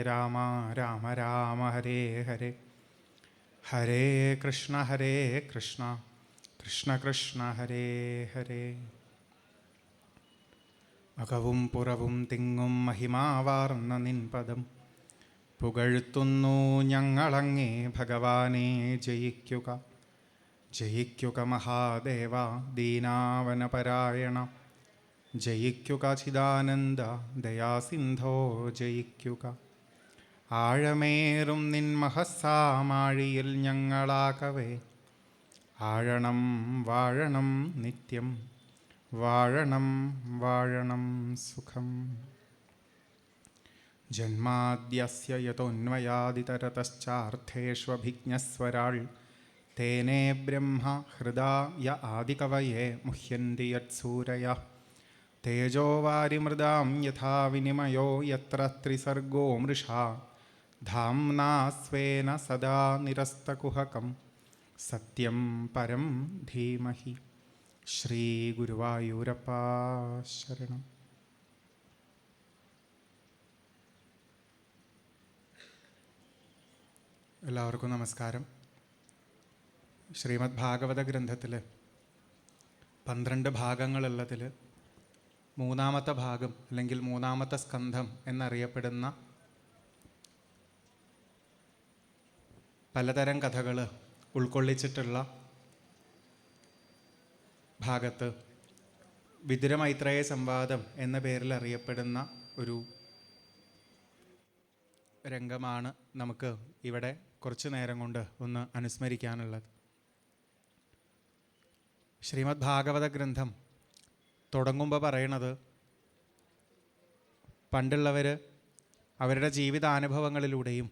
രാമ രാമ രാമ ഹരേ ഹരേ ഹരേ കൃഷ്ണ കൃഷ്ണ കൃഷ്ണ ഹരേ ഹരേ. അകവും പുറവും തിങ്ങും മഹിമാവാർന്ന നിൻപദം പുകഴ്ത്തുന്നു ഞങ്ങളങ്ങേ ഭഗവാനെ. ജയിക്കുക ജയിക്കുക മഹാദേവ ദീനാവനപരായണ. ജയിക്കുക ചിദാനന്ദ ദയാസിന്ധോ. ജയിക്കുക ആഴമേറും നിൻമഹസാമാഴിയിൽ ഞങ്ങളാകവേ. ആഴണം വാഴണം നിത്യം, വാഴണം വാഴണം സുഖം. ജന്മാദ്യസ്യ യതോന്വയാദിതരതശ്ചാർത്ഥേഷ്വഭിജ്ഞസ്വരാൾ തേനേ ബ്രഹ്മ ഹൃദായ ആദികവയേ മുഹ്യന്തി യത്സൂരയഃ. തേജോവാരിമൃതാം യഥാ വിനിമയോ യത്ര ത്രിസർഗോ മൃഷാ. ധാംനാ സ്വേന സദാ നിരസ്തകുഹകം സത്യം പരം ധീമഹി. ശ്രീ ഗുരുവായൂരപ്പ ശരണം. എല്ലാവർക്കും നമസ്കാരം. ശ്രീമദ് ഭാഗവത ഗ്രന്ഥത്തിൽ 12 ഭാഗങ്ങളുള്ളതിൽ മൂന്നാമത്തെ ഭാഗം അല്ലെങ്കിൽ മൂന്നാമത്തെ സ്കന്ധം എന്നറിയപ്പെടുന്ന പലതരം കഥകൾ ഉൾക്കൊള്ളിച്ചിട്ടുള്ള ഭാഗത്ത് വിതുരമൈത്രേയ സംവാദം എന്ന പേരിൽ അറിയപ്പെടുന്ന ഒരു രംഗമാണ് നമുക്ക് ഇവിടെ കുറച്ചു നേരം കൊണ്ട് ഒന്ന് അനുസ്മരിക്കാനുള്ളത്. ശ്രീമദ് ഭാഗവത ഗ്രന്ഥം തുടങ്ങുമ്പോൾ പറയണത് പണ്ടുള്ളവർ അവരുടെ ജീവിതാനുഭവങ്ങളിലൂടെയും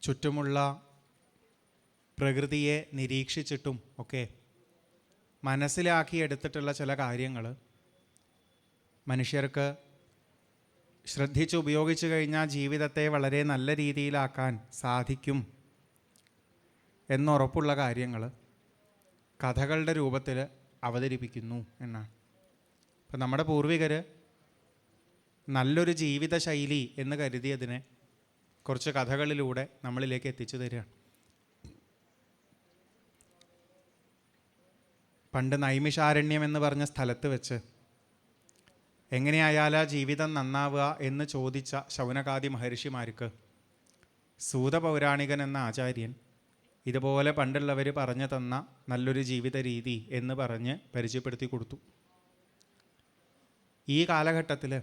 ചുറ്റുമുള്ള പ്രകൃതിയെ നിരീക്ഷിച്ചിട്ടും ഒക്കെ മനസ്സിലാക്കിയെടുത്തിട്ടുള്ള ചില കാര്യങ്ങൾ മനുഷ്യർക്ക് ശ്രദ്ധിച്ച് ഉപയോഗിച്ചു കഴിഞ്ഞാൽ ജീവിതത്തെ വളരെ നല്ല രീതിയിലാക്കാൻ സാധിക്കും എന്നുറപ്പുള്ള കാര്യങ്ങൾ കഥകളുടെ രൂപത്തിൽ അവതരിപ്പിക്കുന്നു എന്നാണ്. അപ്പം നമ്മുടെ പൂർവികർ നല്ലൊരു ജീവിത ശൈലി എന്ന് കരുതിയതിനെ കുറച്ച് കഥകളിലൂടെ നമ്മളിലേക്ക് എത്തിച്ചു തരികയാണ്. പണ്ട് നൈമിഷാരണ്യം എന്ന് പറഞ്ഞ സ്ഥലത്ത് വെച്ച് എങ്ങനെയായാലാ ജീവിതം നന്നാവുക എന്ന് ചോദിച്ച ശൗനകാദി മഹർഷിമാർക്ക് സൂതപൗരാണികൻ എന്ന ആചാര്യൻ ഇതുപോലെ പണ്ടുള്ളവർ പറഞ്ഞു തന്ന നല്ലൊരു ജീവിത രീതി എന്ന് പറഞ്ഞ് പരിചയപ്പെടുത്തി കൊടുത്തു. ഈ കാലഘട്ടത്തിൽ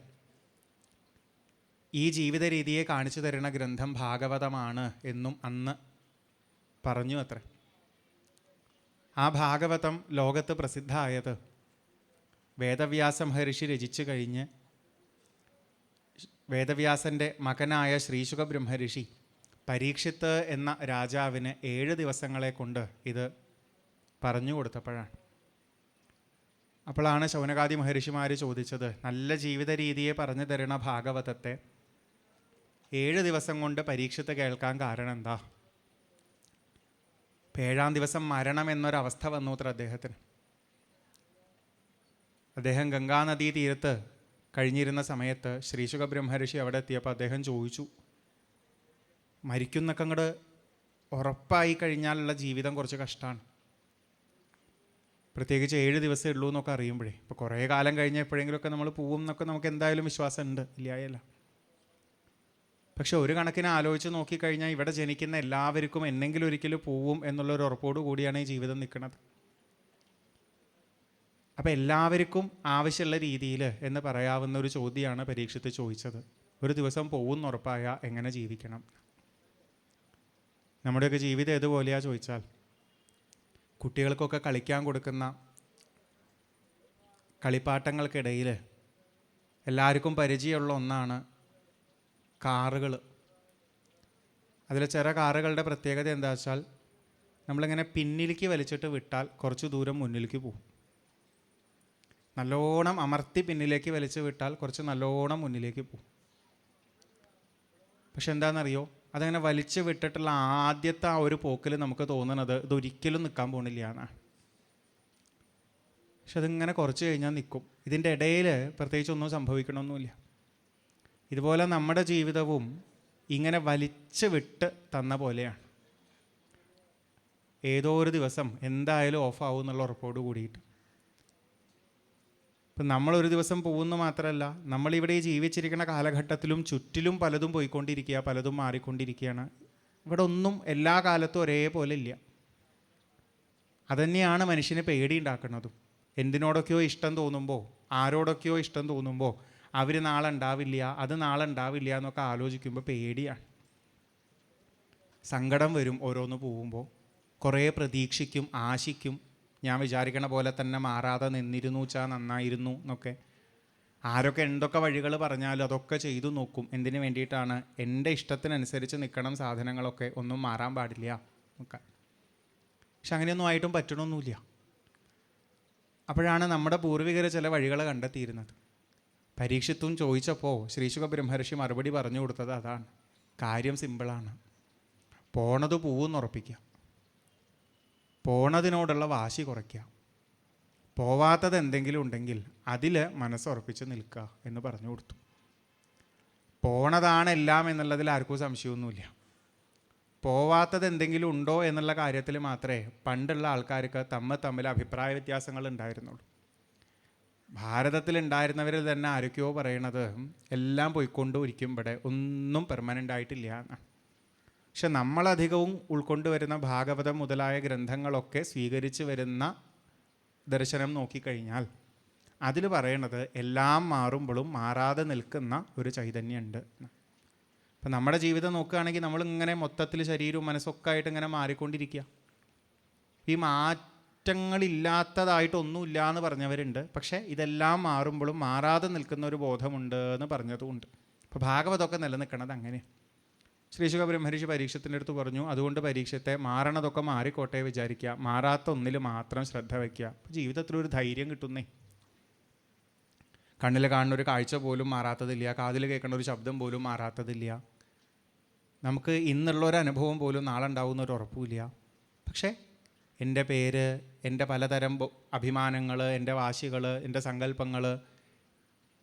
ഈ ജീവിത രീതിയെ കാണിച്ചു തരുന്ന ഗ്രന്ഥം ഭാഗവതമാണ് എന്നും അന്ന് പറഞ്ഞു അത്ര. ആ ഭാഗവതം ലോകത്ത് പ്രസിദ്ധമായത് വേദവ്യാസ മഹർഷി രചിച്ചു കഴിഞ്ഞ് വേദവ്യാസൻ്റെ മകനായ ശ്രീശുക ബ്രഹ്മർഷി പരീക്ഷിത്ത് എന്ന രാജാവിന് 7 ദിവസങ്ങളെ കൊണ്ട് ഇത് പറഞ്ഞു കൊടുത്തപ്പോഴാണ്. അപ്പോഴാണ് ശൗനകാദി മഹർഷിമാർ ചോദിച്ചത്, നല്ല ജീവിത രീതിയെ പറഞ്ഞു തരുന്ന ഭാഗവതത്തെ 7 ദിവസം കൊണ്ട് പരീക്ഷിത്ത് കേൾക്കാൻ കാരണം എന്താ? 7-ാം ദിവസം മരണം എന്നൊരവസ്ഥ വന്നു അത്ര അദ്ദേഹത്തിന്. അദ്ദേഹം ഗംഗാനദീ തീരത്ത് കഴിഞ്ഞിരുന്ന സമയത്ത് ശ്രീശുക ബ്രഹ്മർഷി അവിടെ എത്തിയപ്പോൾ അദ്ദേഹം ചോദിച്ചു, മരിക്കുന്നൊക്കെ അങ്ങോട്ട് ഉറപ്പായി കഴിഞ്ഞാലുള്ള ജീവിതം കുറച്ച് കഷ്ടമാണ്, പ്രത്യേകിച്ച് 7 ദിവസമേ ഉള്ളൂ എന്നൊക്കെ അറിയുമ്പോഴേ. ഇപ്പോൾ കുറേ കാലം കഴിഞ്ഞാൽ എപ്പോഴെങ്കിലുമൊക്കെ നമ്മൾ പോവും എന്നൊക്കെ നമുക്ക് എന്തായാലും വിശ്വാസമുണ്ട്, ഇല്ലായല്ല. പക്ഷെ ഒരു കണക്കിന് ആലോചിച്ച് നോക്കിക്കഴിഞ്ഞാൽ ഇവിടെ ജനിക്കുന്ന എല്ലാവർക്കും എന്നെങ്കിലും ഒരിക്കലും പോവും എന്നുള്ളൊരു ഉറപ്പോടു കൂടിയാണ് ഈ ജീവിതം നിൽക്കുന്നത്. അപ്പം എല്ലാവർക്കും ആവശ്യമുള്ള രീതിയിൽ എന്ന് പറയാവുന്ന ഒരു ചോദ്യമാണ് പരീക്ഷിത്ത് ചോദിച്ചത്. ഒരു ദിവസം പോകുമെന്ന് ഉറപ്പായ എങ്ങനെ ജീവിക്കണം? നമ്മുടെയൊക്കെ ജീവിതം ഏതുപോലെയാ ചോദിച്ചാൽ, കുട്ടികൾക്കൊക്കെ കളിക്കാൻ കൊടുക്കുന്ന കളിപ്പാട്ടങ്ങൾക്കിടയിൽ എല്ലാവർക്കും പരിചയമുള്ള ഒന്നാണ് കാറുകൾ. അതിൽ ചില കാറുകളുടെ പ്രത്യേകത എന്താ വെച്ചാൽ നമ്മളിങ്ങനെ പിന്നിലേക്ക് വലിച്ചിട്ട് വിട്ടാൽ കുറച്ച് ദൂരം മുന്നിലേക്ക് പോകും, നല്ലോണം അമർത്തി പിന്നിലേക്ക് വലിച്ച് വിട്ടാൽ കുറച്ച് നല്ലോണം മുന്നിലേക്ക് പോകും. പക്ഷെ എന്താണെന്നറിയോ, അതങ്ങനെ വലിച്ചു വിട്ടിട്ടുള്ള ആദ്യത്തെ ആ ഒരു പോക്കിൽ നമുക്ക് തോന്നുന്നത് ഇതൊരിക്കലും നിൽക്കാൻ പോണില്ല എന്നാണ്. പക്ഷെ അതിങ്ങനെ കുറച്ച് കഴിഞ്ഞാൽ നിൽക്കും. ഇതിൻ്റെ ഇടയിൽ പ്രത്യേകിച്ച് ഒന്നും സംഭവിക്കണമൊന്നുമില്ല. ഇതുപോലെ നമ്മുടെ ജീവിതവും ഇങ്ങനെ വലിച്ചു വിട്ട് തന്ന പോലെയാണ്. ഏതോ ഒരു ദിവസം എന്തായാലും ഓഫാവും എന്നുള്ള ഉറപ്പോട് കൂടിയിട്ട്. ഇപ്പം നമ്മളൊരു ദിവസം പോകുന്ന മാത്രമല്ല, നമ്മളിവിടെ ഈ ജീവിച്ചിരിക്കുന്ന കാലഘട്ടത്തിലും ചുറ്റിലും പലതും പോയിക്കൊണ്ടിരിക്കുക, പലതും മാറിക്കൊണ്ടിരിക്കുകയാണ്. ഇവിടെ ഒന്നും എല്ലാ കാലത്തും ഒരേപോലെ ഇല്ല. അതുതന്നെയാണ് മനുഷ്യന് പേടി ഉണ്ടാക്കുന്നതും. എന്തിനോടൊക്കെയോ ഇഷ്ടം തോന്നുമ്പോൾ, ആരോടൊക്കെയോ ഇഷ്ടം തോന്നുമ്പോൾ അവർ നാളെ ഉണ്ടാവില്ല, അത് നാളെ ഉണ്ടാവില്ല എന്നൊക്കെ ആലോചിക്കുമ്പോൾ പേടിയാണ്. സങ്കടം വരും ഓരോന്ന് പോകുമ്പോൾ. കുറേ പ്രതീക്ഷിക്കും, ആശിക്കും. ഞാൻ വിചാരിക്കണ പോലെ തന്നെ മാറാതെ നിന്നിരുന്നു വെച്ചാൽ നന്നായിരുന്നു എന്നൊക്കെ. ആരൊക്കെ എന്തൊക്കെ വഴികൾ പറഞ്ഞാലും അതൊക്കെ ചെയ്തു നോക്കും. എന്തിനു വേണ്ടിയിട്ടാണ്? എൻ്റെ ഇഷ്ടത്തിനനുസരിച്ച് നിൽക്കണം സാധനങ്ങളൊക്കെ, ഒന്നും മാറാൻ പാടില്ല എന്നൊക്കെ. പക്ഷെ അങ്ങനെയൊന്നും ആയിട്ടും പറ്റണമൊന്നുമില്ല. അപ്പോഴാണ് നമ്മുടെ പൂർവികർ ചില വഴികൾ കണ്ടെത്തിയിരുന്നത്. പരീക്ഷത്തും ചോദിച്ചപ്പോൾ ശ്രീശുക ബ്രഹ്മർഷി മറുപടി പറഞ്ഞു കൊടുത്തത് അതാണ്. കാര്യം സിമ്പിളാണ്. പോണത് പൂവെന്ന് ഉറപ്പിക്കുക, പോണതിനോടുള്ള വാശി കുറയ്ക്കുക, പോവാത്തത് എന്തെങ്കിലും ഉണ്ടെങ്കിൽ അതിൽ മനസ്സുറപ്പിച്ച് നിൽക്കുക എന്ന് പറഞ്ഞു കൊടുത്തു. പോണതാണ് എല്ലാം എന്നുള്ളതിൽ ആർക്കും സംശയമൊന്നുമില്ല. പോവാത്തത് എന്തെങ്കിലും ഉണ്ടോ എന്നുള്ള കാര്യത്തിൽ മാത്രമേ പണ്ടുള്ള ആൾക്കാർക്ക് തമ്മിൽ അഭിപ്രായ വ്യത്യാസങ്ങൾ ഉണ്ടായിരുന്നുള്ളൂ. ഭാരതത്തിലുണ്ടായിരുന്നവരിൽ തന്നെ ആരൊക്കെയോ പറയണത് എല്ലാം പോയിക്കൊണ്ടിരിക്കും, ഇവിടെ ഒന്നും പെർമനൻ്റ് ആയിട്ടില്ല എന്നാണ്. പക്ഷെ നമ്മളധികവും ഉൾക്കൊണ്ടുവരുന്ന ഭാഗവതം മുതലായ ഗ്രന്ഥങ്ങളൊക്കെ സ്വീകരിച്ച് വരുന്ന ദർശനം നോക്കിക്കഴിഞ്ഞാൽ അതിൽ പറയണത് എല്ലാം മാറുമ്പോഴും മാറാതെ നിൽക്കുന്ന ഒരു ചൈതന്യമുണ്ട്. അപ്പം നമ്മുടെ ജീവിതം നോക്കുകയാണെങ്കിൽ നമ്മളിങ്ങനെ മൊത്തത്തിൽ ശരീരവും മനസ്സൊക്കെ ആയിട്ട് ഇങ്ങനെ മാറിക്കൊണ്ടിരിക്കുക. ഈ മാറ്റങ്ങളില്ലാത്തതായിട്ടൊന്നുമില്ല എന്ന് പറഞ്ഞവരുണ്ട്. പക്ഷേ ഇതെല്ലാം മാറുമ്പോഴും മാറാതെ നിൽക്കുന്ന ഒരു ബോധമുണ്ട് എന്ന് പറഞ്ഞതുമുണ്ട്. അപ്പോൾ ഭാഗവതമൊക്കെ നിലനിൽക്കുന്നത് അങ്ങനെ. ശ്രീശുക ബ്രഹ്മർഷി പരീക്ഷത്തിൻ്റെ അടുത്ത് പറഞ്ഞു, അതുകൊണ്ട് പരീക്ഷത്തെ മാറണതൊക്കെ മാറിക്കോട്ടെ വിചാരിക്കുക, മാറാത്ത ഒന്നിൽ മാത്രം ശ്രദ്ധ വയ്ക്കുക. അപ്പോൾ ജീവിതത്തിലൊരു ധൈര്യം കിട്ടുന്നേ. കണ്ണിൽ കാണുന്ന ഒരു കാഴ്ച പോലും മാറാത്തതില്ല, കാതിൽ കേൾക്കുന്ന ഒരു ശബ്ദം പോലും മാറാത്തതില്ല, നമുക്ക് ഇന്നുള്ളൊരു അനുഭവം പോലും നാളെ ഉണ്ടാവുന്ന ഒരു ഉറപ്പുമില്ല. പക്ഷേ എൻ്റെ പേര്, എൻ്റെ പലതരം അഭിമാനങ്ങൾ, എൻ്റെ വാശികൾ, എൻ്റെ സങ്കല്പങ്ങൾ,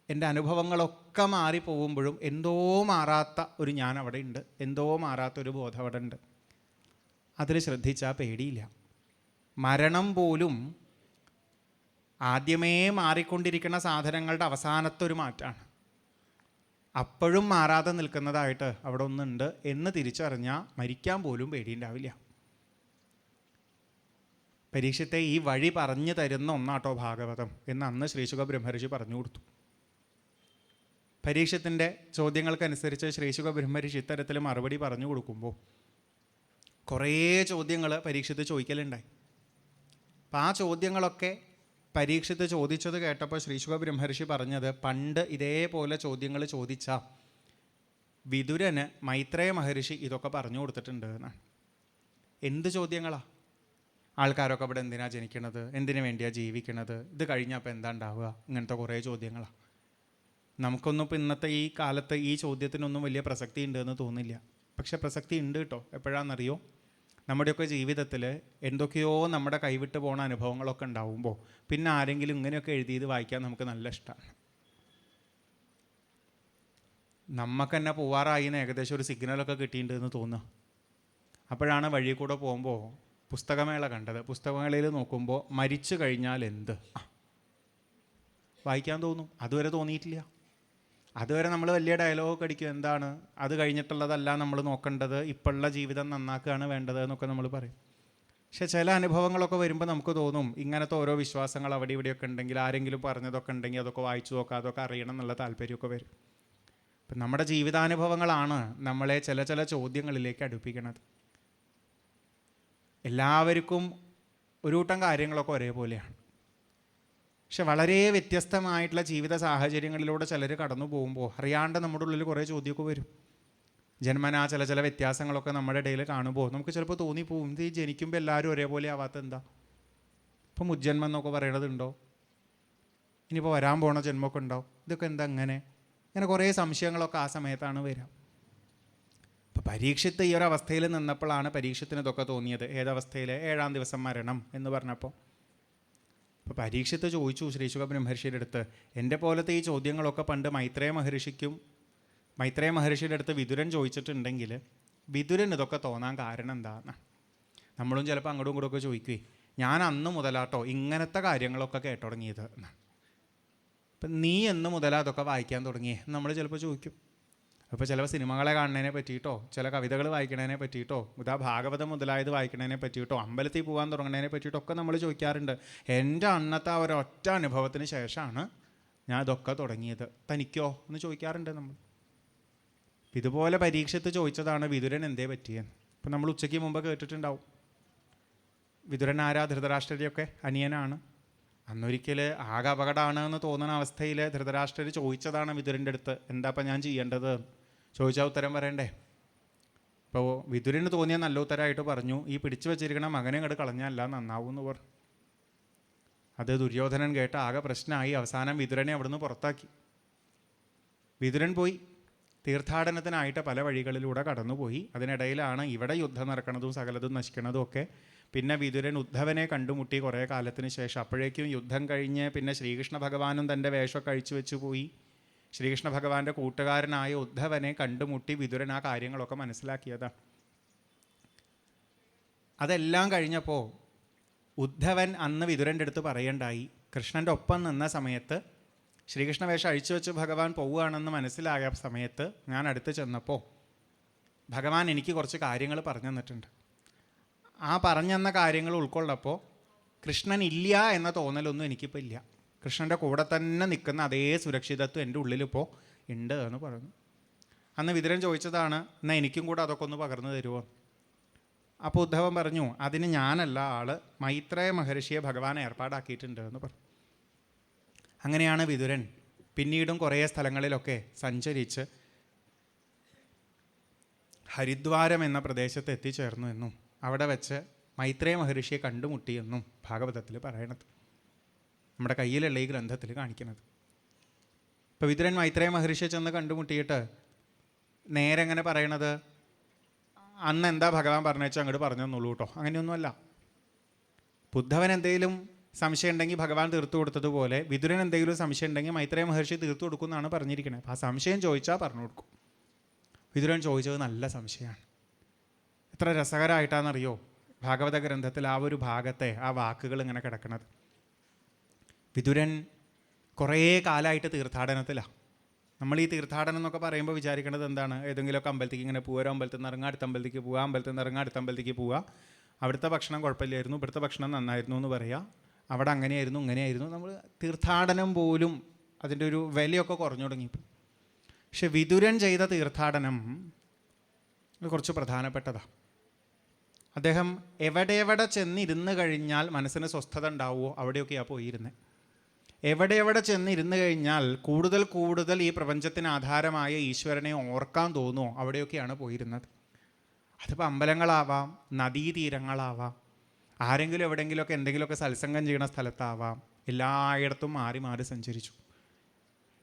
എൻ്റെ അനുഭവങ്ങളൊക്കെ മാറിപ്പോകുമ്പോഴും എന്തോ മാറാത്ത ഒരു ഞാൻ അവിടെ ഉണ്ട്, എന്തോ മാറാത്തൊരു ബോധം അവിടെ ഉണ്ട്. അതിൽ ശ്രദ്ധിച്ചാൽ പേടിയില്ല. മരണം പോലും ആദ്യമേ മാറിക്കൊണ്ടിരിക്കുന്ന സാധനങ്ങളുടെ അവസാനത്തൊരു മാറ്റമാണ്. അപ്പോഴും മാറാതെ നിൽക്കുന്നതായിട്ട് അവിടെ ഒന്നുണ്ട് എന്ന് തിരിച്ചറിഞ്ഞാൽ മരിക്കാൻ പോലും പേടിയുണ്ടാവില്ല. പരീക്ഷത്തെ ഈ വഴി പറഞ്ഞു തരുന്ന ഒന്നാട്ടോ ഭാഗവതം എന്ന് അന്ന് ശ്രീശുക ബ്രഹ്മർഷി പറഞ്ഞു കൊടുത്തു. പരീക്ഷത്തിൻ്റെ ചോദ്യങ്ങൾക്കനുസരിച്ച് ശ്രീശുക ബ്രഹ്മർഷി ഇത്തരത്തിൽ മറുപടി പറഞ്ഞു കൊടുക്കുമ്പോൾ കുറേ ചോദ്യങ്ങൾ പരീക്ഷത്ത് ചോദിക്കലുണ്ടായി. അപ്പം ആ ചോദ്യങ്ങളൊക്കെ പരീക്ഷത്ത് ചോദിച്ചത് കേട്ടപ്പോൾ ശ്രീശുക ബ്രഹ്മർഷി പറഞ്ഞത്, പണ്ട് ഇതേപോലെ ചോദ്യങ്ങൾ ചോദിച്ച വിതുരന് മൈത്രേയ മഹർഷി ഇതൊക്കെ പറഞ്ഞു കൊടുത്തിട്ടുണ്ട് എന്നാണ്. എന്ത് ചോദ്യങ്ങളാണ്? ആൾക്കാരൊക്കെ ഇവിടെ എന്തിനാണ് ജനിക്കണത്, എന്തിനു വേണ്ടിയാണ് ജീവിക്കണത്, ഇത് കഴിഞ്ഞാൽ അപ്പോൾ എന്താ ഉണ്ടാവുക, ഇങ്ങനത്തെ കുറേ ചോദ്യങ്ങളാണ്. നമുക്കൊന്നും ഇപ്പോൾ ഇന്നത്തെ ഈ കാലത്ത് ഈ ചോദ്യത്തിനൊന്നും വലിയ പ്രസക്തി ഉണ്ടെന്ന് തോന്നില്ല. പക്ഷെ പ്രസക്തി ഉണ്ട് കേട്ടോ. എപ്പോഴാണെന്നറിയോ? നമ്മുടെയൊക്കെ ജീവിതത്തിൽ എന്തൊക്കെയോ നമ്മുടെ കൈവിട്ട് പോണ അനുഭവങ്ങളൊക്കെ ഉണ്ടാവുമ്പോൾ പിന്നെ ആരെങ്കിലും ഇങ്ങനെയൊക്കെ എഴുതിയത് വായിക്കാൻ നമുക്ക് നല്ല ഇഷ്ടമാണ്. നമുക്ക് തന്നെ പോവാറായി എന്ന് ഏകദേശം ഒരു സിഗ്നലൊക്കെ കിട്ടിയിട്ടുണ്ടെന്ന് തോന്നുക. അപ്പോഴാണ് വഴി കൂടെ പോകുമ്പോൾ പുസ്തകമേള കണ്ടത്. പുസ്തകമേളയിൽ നോക്കുമ്പോൾ മരിച്ചു കഴിഞ്ഞാൽ എന്ത് വായിക്കാൻ തോന്നും. അതുവരെ തോന്നിയിട്ടില്ല. അതുവരെ നമ്മൾ വലിയ ഡയലോഗ് അടിക്കും, എന്താണ് അത് കഴിഞ്ഞിട്ടുള്ളതല്ല നമ്മൾ നോക്കേണ്ടത്, ഇപ്പോഴുള്ള ജീവിതം നന്നാക്കുകയാണ് വേണ്ടത് എന്നൊക്കെ നമ്മൾ പറയും. പക്ഷെ ചില അനുഭവങ്ങളൊക്കെ വരുമ്പോൾ നമുക്ക് തോന്നും ഇങ്ങനത്തെ ഓരോ വിശ്വാസങ്ങൾ അവിടെ ഇവിടെയൊക്കെ ഉണ്ടെങ്കിൽ, ആരെങ്കിലും പറഞ്ഞതൊക്കെ ഉണ്ടെങ്കിൽ അതൊക്കെ വായിച്ചു നോക്കാം, അതൊക്കെ അറിയണം എന്നുള്ള താല്പര്യമൊക്കെ വരും. അപ്പം നമ്മുടെ ജീവിതാനുഭവങ്ങളാണ് നമ്മളെ ചില ചോദ്യങ്ങളിലേക്ക് അടുപ്പിക്കുന്നത്. എല്ലാവർക്കും ഒരു കൂട്ടം കാര്യങ്ങളൊക്കെ ഒരേപോലെയാണ്. പക്ഷെ വളരെ വ്യത്യസ്തമായിട്ടുള്ള ജീവിത സാഹചര്യങ്ങളിലൂടെ ചിലർ കടന്നു പോകുമ്പോൾ അറിയാണ്ട് നമ്മുടെ ഉള്ളിൽ കുറേ ചോദ്യമൊക്കെ വരും. ജന്മനാ ചില വ്യത്യാസങ്ങളൊക്കെ നമ്മുടെ ഇടയിൽ കാണുമ്പോൾ നമുക്ക് ചിലപ്പോൾ തോന്നിപ്പോവും, ഇത് ഈ ജനിക്കുമ്പോൾ എല്ലാവരും ഒരേപോലെ ആവാത്ത എന്താ? ഇപ്പം മുജ്ജന്മം എന്നൊക്കെ പറയണതുണ്ടോ? ഇനിയിപ്പോൾ വരാൻ പോണ ജന്മമൊക്കെ ഉണ്ടാവും, ഇതൊക്കെ എന്താ ഇങ്ങനെ കുറേ സംശയങ്ങളൊക്കെ ആ സമയത്താണ് വരിക. അപ്പോൾ പരീക്ഷത്ത് ഈ ഒരു അവസ്ഥയിൽ നിന്നപ്പോഴാണ് പരീക്ഷത്തിന് ഇതൊക്കെ തോന്നിയത്. ഏതവസ്ഥയിൽ? 7-ാം ദിവസം മരണം എന്ന് പറഞ്ഞപ്പോൾ. അപ്പോൾ പരീക്ഷത്ത് ചോദിച്ചു ശ്രീശുക ബ്രഹ്മർഷിയുടെ അടുത്ത്, എൻ്റെ പോലത്തെ ഈ ചോദ്യങ്ങളൊക്കെ പണ്ട് മൈത്രേയ മഹർഷിക്കും മൈത്രേയ മഹർഷിയുടെ അടുത്ത് വിതുരൻ ചോദിച്ചിട്ടുണ്ടെങ്കിൽ വിതുരൻ ഇതൊക്കെ തോന്നാൻ കാരണം എന്താണെന്ന് നമ്മളും ചിലപ്പോൾ അങ്ങോട്ടും ഇങ്ങോട്ടും ഒക്കെ ചോദിക്കുകയെ, ഞാൻ അന്ന് മുതലാട്ടോ ഇങ്ങനത്തെ കാര്യങ്ങളൊക്കെ കേട്ടു തുടങ്ങിയത് എന്നാണ്. അപ്പം നീ എന്ന് മുതലാ അതൊക്കെ വായിക്കാൻ തുടങ്ങിയേ നമ്മൾ ചിലപ്പോൾ ചോദിക്കും. അപ്പോൾ ചില സിനിമകളെ കാണുന്നതിനെ പറ്റിയിട്ടോ ചില കവിതകൾ വായിക്കണതിനെ പറ്റിയിട്ടോ ഭാഗവതം മുതലായത് വായിക്കണതിനെ പറ്റിയിട്ടോ അമ്പലത്തിൽ പോകാൻ തുടങ്ങുന്നതിനെ പറ്റിയിട്ടോ ഒക്കെ നമ്മൾ ചോദിക്കാറുണ്ട്. എൻ്റെ അന്നത്തെ ആ ഒരൊറ്റ അനുഭവത്തിന് ശേഷമാണ് ഞാൻ ഇതൊക്കെ തുടങ്ങിയത്, തനിക്കോ എന്ന് ചോദിക്കാറുണ്ട് നമ്മൾ. ഇതുപോലെ പരീക്ഷത്ത് ചോദിച്ചതാണ് വിതുരൻ എന്തേ പറ്റിയെന്ന്. ഇപ്പം നമ്മൾ ഉച്ചയ്ക്ക് മുമ്പ് കേട്ടിട്ടുണ്ടാവും. വിതുരൻ ആരാ? ധൃതരാഷ്ട്രരെയൊക്കെ അനിയനാണ്. അന്നൊരിക്കൽ ആകെ അപകടമാണ് എന്ന് തോന്നുന്ന അവസ്ഥയിൽ ധൃതരാഷ്ട്രർ ചോദിച്ചതാണ് വിതുരൻ്റെ അടുത്ത്, എന്താ ഇപ്പം ഞാൻ ചെയ്യേണ്ടത്? ചോദിച്ചാൽ ഉത്തരം പറയണ്ടേ? ഇപ്പോൾ വിതുരന് തോന്നിയ നല്ല ഉത്തരമായിട്ട് പറഞ്ഞു, ഈ പിടിച്ചു വച്ചിരിക്കണ മകനെ അങ്ങോട്ട് കളഞ്ഞല്ല നന്നാവും എന്ന് പറഞ്ഞു. അത് ദുര്യോധനൻ കേട്ട് ആകെ പ്രശ്നമായി. അവസാനം വിതുരനെ അവിടുന്ന് പുറത്താക്കി. വിതുരൻ പോയി തീർത്ഥാടനത്തിനായിട്ട് പല വഴികളിലൂടെ കടന്നുപോയി. അതിനിടയിലാണ് ഇവിടെ യുദ്ധം നടക്കുന്നതും സകലതും നശിക്കുന്നതും ഒക്കെ. പിന്നെ വിതുരൻ ഉദ്ധവനെ കണ്ടുമുട്ടി കുറേ കാലത്തിന് ശേഷം. അപ്പോഴേക്കും യുദ്ധം കഴിഞ്ഞ് പിന്നെ ശ്രീകൃഷ്ണ ഭഗവാനും തൻ്റെ വേഷമൊക്കെ അഴിച്ചു വെച്ച് പോയി. ശ്രീകൃഷ്ണ ഭഗവാന്റെ കൂട്ടുകാരനായ ഉദ്ധവനെ കണ്ടുമുട്ടി വിതുരൻ ആ കാര്യങ്ങളൊക്കെ മനസ്സിലാക്കിയതാണ്. അതെല്ലാം കഴിഞ്ഞപ്പോൾ ഉദ്ധവൻ അന്ന് വിതുരൻ്റെ അടുത്ത് പറയണ്ടായി, കൃഷ്ണൻ്റെ ഒപ്പം നിന്ന സമയത്ത് ശ്രീകൃഷ്ണ വേഷം അഴിച്ചു വെച്ച് ഭഗവാൻ പോവുകയാണെന്ന് മനസ്സിലായ സമയത്ത് ഞാൻ അടുത്ത് ചെന്നപ്പോൾ ഭഗവാൻ എനിക്ക് കുറച്ച് കാര്യങ്ങൾ പറഞ്ഞു തന്നിട്ടുണ്ട്. ആ പറഞ്ഞു തന്ന കാര്യങ്ങൾ ഉൾക്കൊള്ളപ്പോൾ കൃഷ്ണൻ ഇല്ല എന്ന തോന്നലൊന്നും എനിക്കിപ്പോൾ ഇല്ല. കൃഷ്ണൻ്റെ കൂടെ തന്നെ നിൽക്കുന്ന അതേ സുരക്ഷിതത്വം എൻ്റെ ഉള്ളിലിപ്പോൾ ഉണ്ട് എന്ന് പറഞ്ഞു. അന്ന് വിതുരൻ ചോദിച്ചതാണ്, എന്നാൽ എനിക്കും കൂടെ അതൊക്കെ ഒന്ന് പകർന്നു തരുമോ? അപ്പോൾ ഉദ്ധവൻ പറഞ്ഞു, അതിന് ഞാനല്ല ആള്, മൈത്രേയ മഹർഷിയെ ഭഗവാൻ ഏർപ്പാടാക്കിയിട്ടുണ്ട് എന്ന് പറഞ്ഞു. അങ്ങനെയാണ് വിതുരൻ പിന്നീടും കുറേ സ്ഥലങ്ങളിലൊക്കെ സഞ്ചരിച്ച് ഹരിദ്വാരം എന്ന പ്രദേശത്ത് എത്തിച്ചേർന്നു എന്നും അവിടെ വെച്ച് മൈത്രേയ മഹർഷിയെ കണ്ടുമുട്ടിയെന്നും ഭാഗവതത്തിൽ പറയണത്, നമ്മുടെ കയ്യിലുള്ള ഈ ഗ്രന്ഥത്തിൽ കാണിക്കുന്നത്. ഇപ്പോൾ വിതുരൻ മൈത്രേയ മഹർഷിയെ ചെന്ന് കണ്ടുമുട്ടിയിട്ട് നേരെ എങ്ങനെ പറയണത്, അന്ന് എന്താ ഭഗവാൻ പറഞ്ഞേച്ചാൽ അങ്ങോട്ട് പറഞ്ഞു തന്നുള്ളൂ കേട്ടോ, അങ്ങനെയൊന്നുമല്ല. ഉദ്ധവൻ എന്തെങ്കിലും സംശയം ഉണ്ടെങ്കിൽ ഭഗവാൻ തീർത്തു കൊടുത്തതുപോലെ വിതുരൻ എന്തെങ്കിലും സംശയം ഉണ്ടെങ്കിൽ മൈത്രേയ മഹർഷി തീർത്തു കൊടുക്കും എന്നാണ് പറഞ്ഞിരിക്കുന്നത്. അപ്പോൾ ആ സംശയം ചോദിച്ചാൽ പറഞ്ഞു കൊടുക്കും. വിതുരൻ ചോദിച്ചത് നല്ല സംശയമാണ്. എത്ര രസകരമായിട്ടാണെന്നറിയോ ഭാഗവത ഗ്രന്ഥത്തിൽ ആ ഒരു ഭാഗത്തെ ആ വാക്കുകൾ ഇങ്ങനെ കിടക്കുന്നത്. വിതുരൻ കുറേ കാലമായിട്ട് തീർത്ഥാടനത്തിലാണ്. നമ്മൾ ഈ തീർത്ഥാടനം എന്നൊക്കെ പറയുമ്പോൾ വിചാരിക്കേണ്ടത് എന്താണ്, ഏതെങ്കിലുമൊക്കെ അമ്പലത്തേക്ക് ഇങ്ങനെ പോവുക, അമ്പലത്തിൽ നിന്ന് ഇറങ്ങുക, അടുത്ത അമ്പലത്തേക്ക് പോവുക, അമ്പലത്തിൽ നിന്ന് ഇറങ്ങുക, അടുത്ത അമ്പലത്തേക്ക് പോവുക, അവിടുത്തെ ഭക്ഷണം കുഴപ്പമില്ലായിരുന്നു, ഇവിടുത്തെ ഭക്ഷണം നന്നായിരുന്നു എന്ന് പറയുക, അവിടെ അങ്ങനെയായിരുന്നു ഇങ്ങനെയായിരുന്നു. നമ്മൾ തീർത്ഥാടനം പോലും അതിൻ്റെ ഒരു വിലയൊക്കെ കുറഞ്ഞു തുടങ്ങിയപ്പോൾ. പക്ഷെ വിതുരൻ ചെയ്ത തീർത്ഥാടനം കുറച്ച് പ്രധാനപ്പെട്ടതാണ്. അദ്ദേഹം എവിടെ ചെന്നിരുന്ന് കഴിഞ്ഞാൽ മനസ്സിന് സ്വസ്ഥത ഉണ്ടാവുമോ അവിടെയൊക്കെയാണ് പോയിരുന്നത്. എവിടെ ചെന്നിരുന്ന് കഴിഞ്ഞാൽ കൂടുതൽ ഈ പ്രപഞ്ചത്തിന് ആധാരമായ ഈശ്വരനെ ഓർക്കാൻ തോന്നുമോ അവിടെയൊക്കെയാണ് പോയിരുന്നത്. അതിപ്പോൾ അമ്പലങ്ങളാവാം, നദീതീരങ്ങളാവാം, ആരെങ്കിലും എവിടെയെങ്കിലുമൊക്കെ എന്തെങ്കിലുമൊക്കെ സത്സംഗം ചെയ്യുന്ന സ്ഥലത്താവാം, എല്ലായിടത്തും മാറി മാറി സഞ്ചരിച്ചു.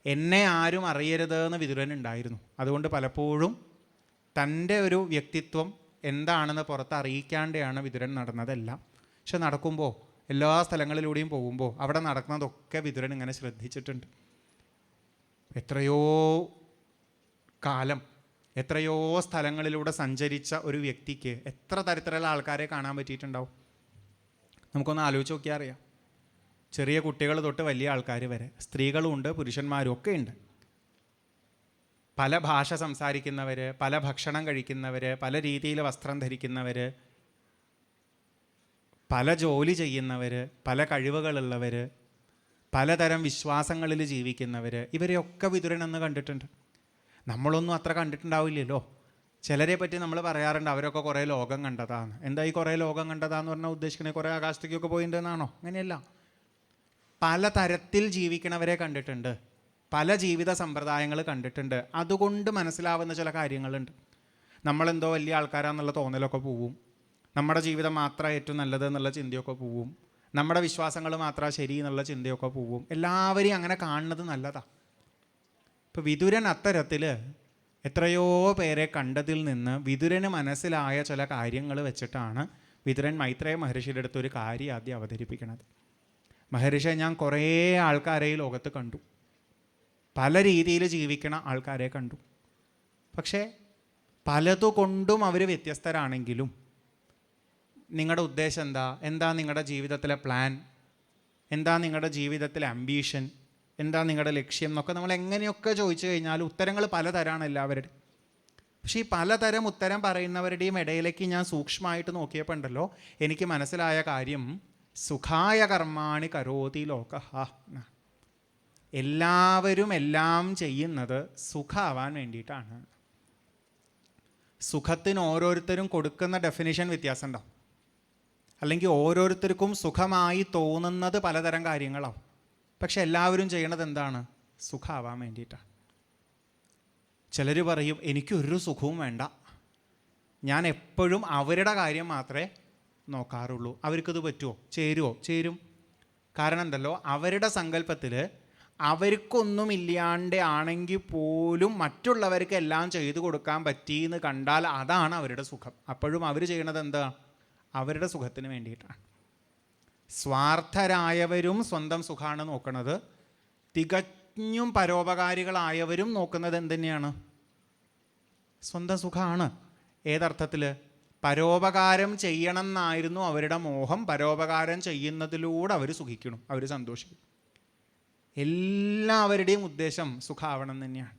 എന്നെ ആരും അറിയരുതെന്ന് വിതുരനുണ്ടായിരുന്നു. അതുകൊണ്ട് പലപ്പോഴും തൻ്റെ ഒരു വ്യക്തിത്വം എന്താണെന്ന് പുറത്ത് അറിയിക്കാണ്ടെയാണ് വിതുരൻ നടന്നതെല്ലാം. പക്ഷെ നടക്കുമ്പോൾ എല്ലാ സ്ഥലങ്ങളിലൂടെയും പോകുമ്പോൾ അവിടെ നടക്കുന്നതൊക്കെ വിതുരൻ ഇങ്ങനെ ശ്രദ്ധിച്ചിട്ടുണ്ട്. എത്രയോ കാലം എത്രയോ സ്ഥലങ്ങളിലൂടെ സഞ്ചരിച്ച ഒരു വ്യക്തിക്ക് എത്ര തരത്തിലുള്ള ആൾക്കാരെ കാണാൻ പറ്റിയിട്ടുണ്ടാവും. നമുക്കൊന്ന് ആലോചിച്ച് നോക്കിയാൽ അറിയാം. ചെറിയ കുട്ടികൾ തൊട്ട് വലിയ ആൾക്കാർ വരെ, സ്ത്രീകളും ഉണ്ട് പുരുഷന്മാരും ഒക്കെ ഉണ്ട്. പല ഭാഷ സംസാരിക്കുന്നവർ, പല ഭക്ഷണം കഴിക്കുന്നവർ, പല രീതിയിൽ വസ്ത്രം ധരിക്കുന്നവർ, പല ജോലി ചെയ്യുന്നവർ, പല കഴിവുകളുള്ളവർ, പലതരം വിശ്വാസങ്ങളിൽ ജീവിക്കുന്നവർ, ഇവരെയൊക്കെ വിതുരൻ എന്ന് കണ്ടിട്ടുണ്ട്. നമ്മളൊന്നും അത്ര കണ്ടിട്ടുണ്ടാവില്ലല്ലോ. ചിലരെ പറ്റി നമ്മൾ പറയാറുണ്ട് അവരൊക്കെ കുറേ ലോകം കണ്ടതാണ്. എന്താ ഈ കുറേ ലോകം കണ്ടതാന്ന് പറഞ്ഞാൽ ഉദ്ദേശിക്കണേ കുറേ ആകാശത്തേക്കൊക്കെ പോയിട്ടുണ്ടെന്നാണോ? അങ്ങനെയല്ല. പല തരത്തിൽ ജീവിക്കണവരെ കണ്ടിട്ടുണ്ട്, പല ജീവിത സമ്പ്രദായങ്ങൾ കണ്ടിട്ടുണ്ട്. അതുകൊണ്ട് മനസ്സിലാവുന്ന ചില കാര്യങ്ങളുണ്ട്. നമ്മളെന്തോ വലിയ ആൾക്കാരാന്നുള്ള തോന്നലൊക്കെ പോവും, നമ്മുടെ ജീവിതം മാത്രമാണ് ഏറ്റവും നല്ലത് എന്നുള്ള ചിന്തയൊക്കെ പോവും, നമ്മുടെ വിശ്വാസങ്ങൾ മാത്രമാണ് ശരി എന്നുള്ള ചിന്തയൊക്കെ പോവും. എല്ലാവരെയും അങ്ങനെ കാണുന്നത് നല്ലതാണ്. ഇപ്പോൾ വിതുരൻ അത്തരത്തിൽ എത്രയോ പേരെ കണ്ടതിൽ നിന്ന് വിതുരന് മനസ്സിലായ ചില കാര്യങ്ങൾ വെച്ചിട്ടാണ് വിതുരൻ മൈത്രേയ മഹർഷിയുടെ അടുത്ത് ഒരു കാര്യം ആദ്യം അവതരിപ്പിക്കുന്നത്. മഹർഷി, ഞാൻ കുറേ ആൾക്കാരെ ഈ ലോകത്ത് കണ്ടു, പല രീതിയിൽ ജീവിക്കണ ആൾക്കാരെ കണ്ടു. പക്ഷേ പലതുകൊണ്ടും അവർ വ്യത്യസ്തരാണെങ്കിലും നിങ്ങളുടെ ഉദ്ദേശം എന്താ നിങ്ങളുടെ ജീവിതത്തിലെ പ്ലാൻ, എന്താ നിങ്ങളുടെ ജീവിതത്തിലെ അംബീഷൻ, എന്താ നിങ്ങളുടെ ലക്ഷ്യം എന്നൊക്കെ നമ്മൾ എങ്ങനെയൊക്കെ ചോദിച്ചു കഴിഞ്ഞാൽ ഉത്തരങ്ങൾ പലതരമാണ് എല്ലാവരുടെയും. പക്ഷേ ഈ പലതരം ഉത്തരം പറയുന്നവരുടെയും ഇടയിലേക്ക് ഞാൻ സൂക്ഷ്മമായിട്ട് നോക്കിയപ്പോൾ ഉണ്ടല്ലോ, എനിക്ക് മനസ്സിലായ കാര്യം സുഖായ കർമാണി കരോതി ലോകഃ. എല്ലാവരും എല്ലാം ചെയ്യുന്നത് സുഖമാവാൻ വേണ്ടിയിട്ടാണ്. സുഖത്തിന് ഓരോരുത്തരും കൊടുക്കുന്ന ഡെഫിനിഷൻ വ്യത്യാസം ഉണ്ടാവും. അല്ലെങ്കിൽ ഓരോരുത്തർക്കും സുഖമായി തോന്നുന്നത് പലതരം കാര്യങ്ങളാവും. പക്ഷെ എല്ലാവരും ചെയ്യണത് എന്താണ്? സുഖമാവാൻ വേണ്ടിയിട്ടാണ്. ചിലർ പറയും എനിക്കൊരു സുഖവും വേണ്ട, ഞാൻ എപ്പോഴും അവരുടെ കാര്യം മാത്രമേ നോക്കാറുള്ളൂ. അവർക്കിത് പറ്റുമോ? ചേരും. കാരണം എന്തല്ലോ, അവരുടെ സങ്കല്പത്തിൽ അവർക്കൊന്നുമില്ലാണ്ട് ആണെങ്കിൽ പോലും മറ്റുള്ളവർക്ക് എല്ലാം ചെയ്തു കൊടുക്കാൻ പറ്റിയെന്ന് കണ്ടാൽ അതാണ് അവരുടെ സുഖം. അപ്പോഴും അവർ ചെയ്യണത് എന്താ? അവരുടെ സുഖത്തിന് വേണ്ടിയിട്ടാണ്. സ്വാർത്ഥരായവരും സ്വന്തം സുഖമാണ് നോക്കുന്നത്. തികഞ്ഞും പരോപകാരികളായവരും നോക്കുന്നത് എന്തുതന്നെയാണ്? സ്വന്തം സുഖമാണ്. ഏതർത്ഥത്തിൽ? പരോപകാരം ചെയ്യണം എന്നായിരുന്നു അവരുടെ മോഹം. പരോപകാരം ചെയ്യുന്നതിലൂടെ അവർ സുഖിക്കണം, അവർ സന്തോഷിക്കും. എല്ലാവരുടെയും ഉദ്ദേശം സുഖമാവണം തന്നെയാണ്.